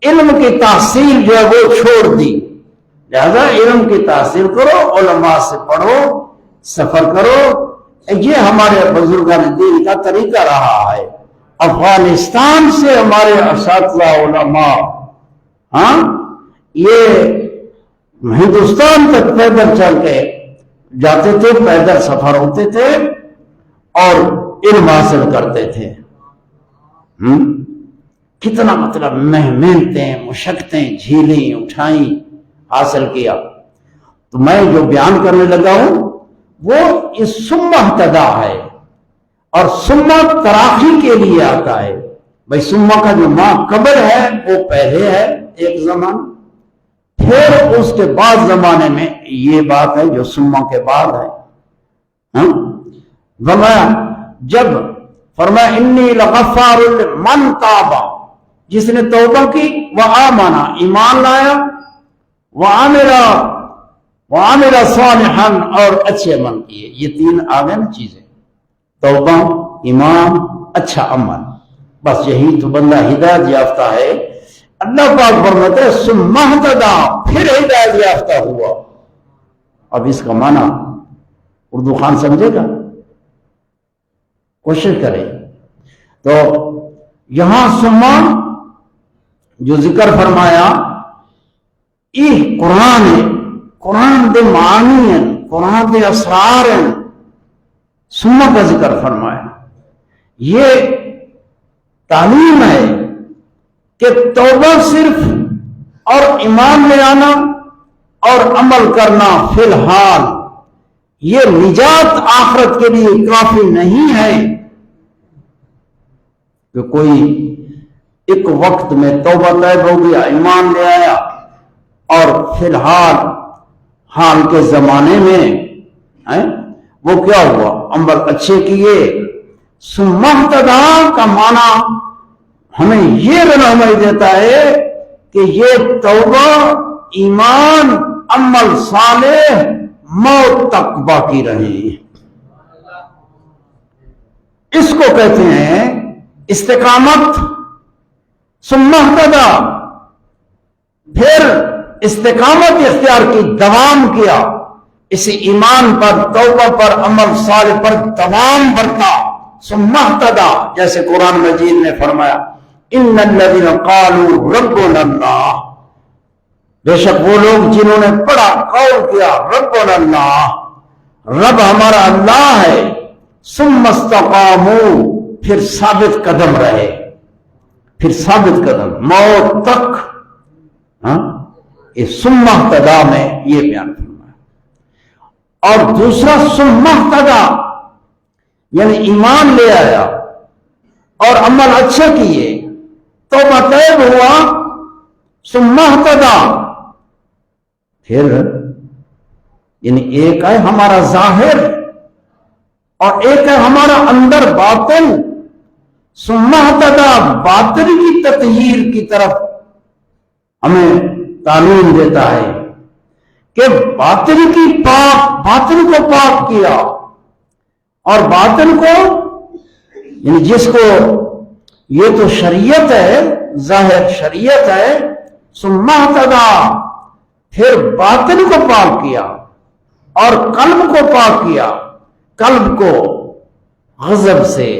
علم کی تحصیل جو ہے وہ چھوڑ دی۔ لہذا علم کی تحصیل کرو، علماء سے پڑھو، سفر کرو، یہ ہمارے بزرگان دین کا طریقہ رہا ہے۔ افغانستان سے ہمارے اساتذہ علماء یہ ہندوستان تک پیدل چل کے جاتے تھے، پیدل سفر ہوتے تھے، اور علم حاصل کرتے تھے. کتنا مطلب محنتیں مشقتیں جھیلیں اٹھائیں حاصل کیا. تو میں جو بیان کرنے لگا ہوں وہ اس ثم اہتدی ہے، اور ثم تراخی کے لیے آتا ہے. بھائی ثم کا جو ما قبل ہے وہ پہلے ہے ایک زمانہ، پھر اس کے بعد زمانے میں یہ بات ہے جو ثم کے بعد ہے. جب فرمایا انی لغفار لمن تاب، جس نے توبہ کی، وآمن ایمان لایا، وعمل صالحا اور اچھے عمل کیے. یہ تین آ گئے نا چیزیں، توبہ، ایمان، اچھا عمل. بس یہی تو بندہ ہدایت یافتہ ہے. اللہ پاک فرماتے ہیں ثم اہتدی، پھر ہدایت یافتہ ہوا. اب اس کا معنی اردو خان سمجھے گا؟ کوشش کرے. تو یہاں ثم جو ذکر فرمایا یہ قرآن ہے، قرآن دے معانی ہیں، قرآن دے اسرار ہیں. ثم کا ذکر فرمایا یہ تعلیم ہے کہ توبہ صرف اور ایمان لے آنا اور عمل کرنا فی الحال یہ نجات آخرت کے لیے کافی نہیں ہے کہ کوئی ایک وقت میں توبہ طیب ہو گیا، ایمان لے آیا، اور فی الحال حال کے زمانے میں وہ کیا ہوا، عمل اچھے کیے. ثم اہتدی کا معنی ہمیں یہ رہنمائی دیتا ہے کہ یہ توبہ، ایمان، عمل صالح موت تک باقی رہے. اس کو کہتے ہیں استقامت. ثم اہتدی، پھر استقامت اختیار کی، دوام کیا اسی ایمان پر، توبہ پر، عمل صالح پر دوام برتا. ثم اہتدی، جیسے قرآن مجید نے فرمایا ان الذین قالوا ربنا اللہ، بے شک وہ لوگ جنہوں نے پڑھا، قول کیا ربنا اللہ، رب ہمارا اللہ ہے. ثم استقاموا، پھر ثابت قدم رہے، پھر ثابت قدم موت تک. اس ثم اہتدی میں یہ بیان فرمایا. اور دوسرا ثم اہتدی یعنی ایمان لے آیا اور عمل اچھے کیے، توبہ طیب ہوا، ثم اہتدی. پھر یعنی ایک ہے ہمارا ظاہر اور ایک ہے ہمارا اندر باطن. ثم اہتدی باطن کی تطہیر کی طرف ہمیں تعلیم دیتا ہے کہ باطن کو پاک کیا، اور باطن کو یعنی جس کو یہ تو شریعت ہے، ظاہر شریعت ہے. ثم اہتدی، پھر باطن کو پاک کیا اور قلب کو پاک کیا. قلب کو غضب سے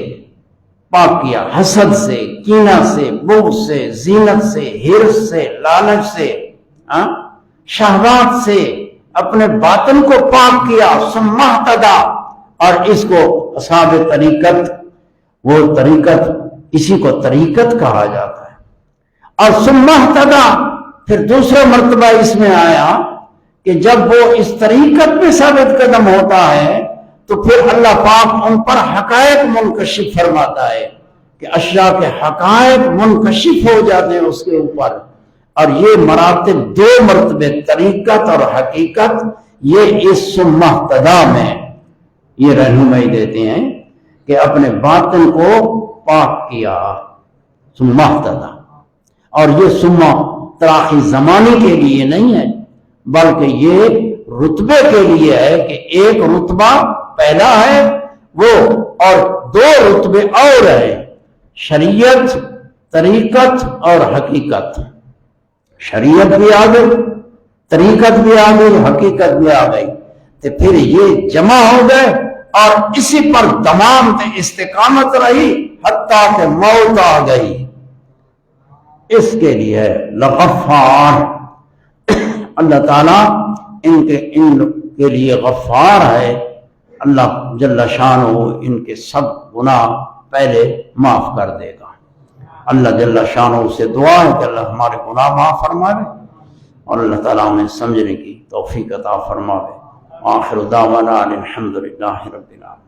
پاک کیا، حسد سے، کینہ سے، بغض سے، زینت سے، حرص سے، لالچ سے، شہوات سے اپنے باطن کو پاک کیا. ثم اہتدی، اور اس کو اصحاب طریقت، وہ طریقت، اسی کو طریقت کہا جاتا ہے. اور ثم اہتدی پھر دوسرا مرتبہ اس میں آیا کہ جب وہ اس طریقت میں ثابت قدم ہوتا ہے تو پھر اللہ پاک ان پر حقائق منکشف فرماتا ہے کہ اشیاء کے حقائق منکشف ہو جاتے ہیں اس کے اوپر. اور یہ مراتب، دو مرتبے طریقت اور حقیقت، یہ اس ثم اہتدی میں یہ رہنمائی دیتے ہیں کہ اپنے باطن کو پاک کیا. ثم اہتدی، اور یہ ثم تراخی زمانے کے لیے نہیں ہے بلکہ یہ رتبے کے لیے ہے کہ ایک رتبہ پہلا ہے وہ، اور دو رتبے اور ہیں، شریعت، طریقت اور حقیقت. شریعت بھی آ گئی، طریقت بھی آ گئی، حقیقت بھی آ گئی، تو پھر یہ جمع ہو گئے اور اسی پر دوام تے استقامت رہی حتیٰ کہ موت آ گئی. اس کے لیے لغفار، اللہ تعالیٰ ان کے لیے غفار ہے، اللہ جل شان ان کے سب گناہ پہلے معاف کر دے گا۔ اللہ جل شان سے دعا ہے کہ اللہ ہمارے گناہ معاف فرمائے اور اللہ تعالیٰ ہمیں سمجھنے کی توفیق عطا فرمائے۔ آخر دعوانا الحمدللہ رب العالمین۔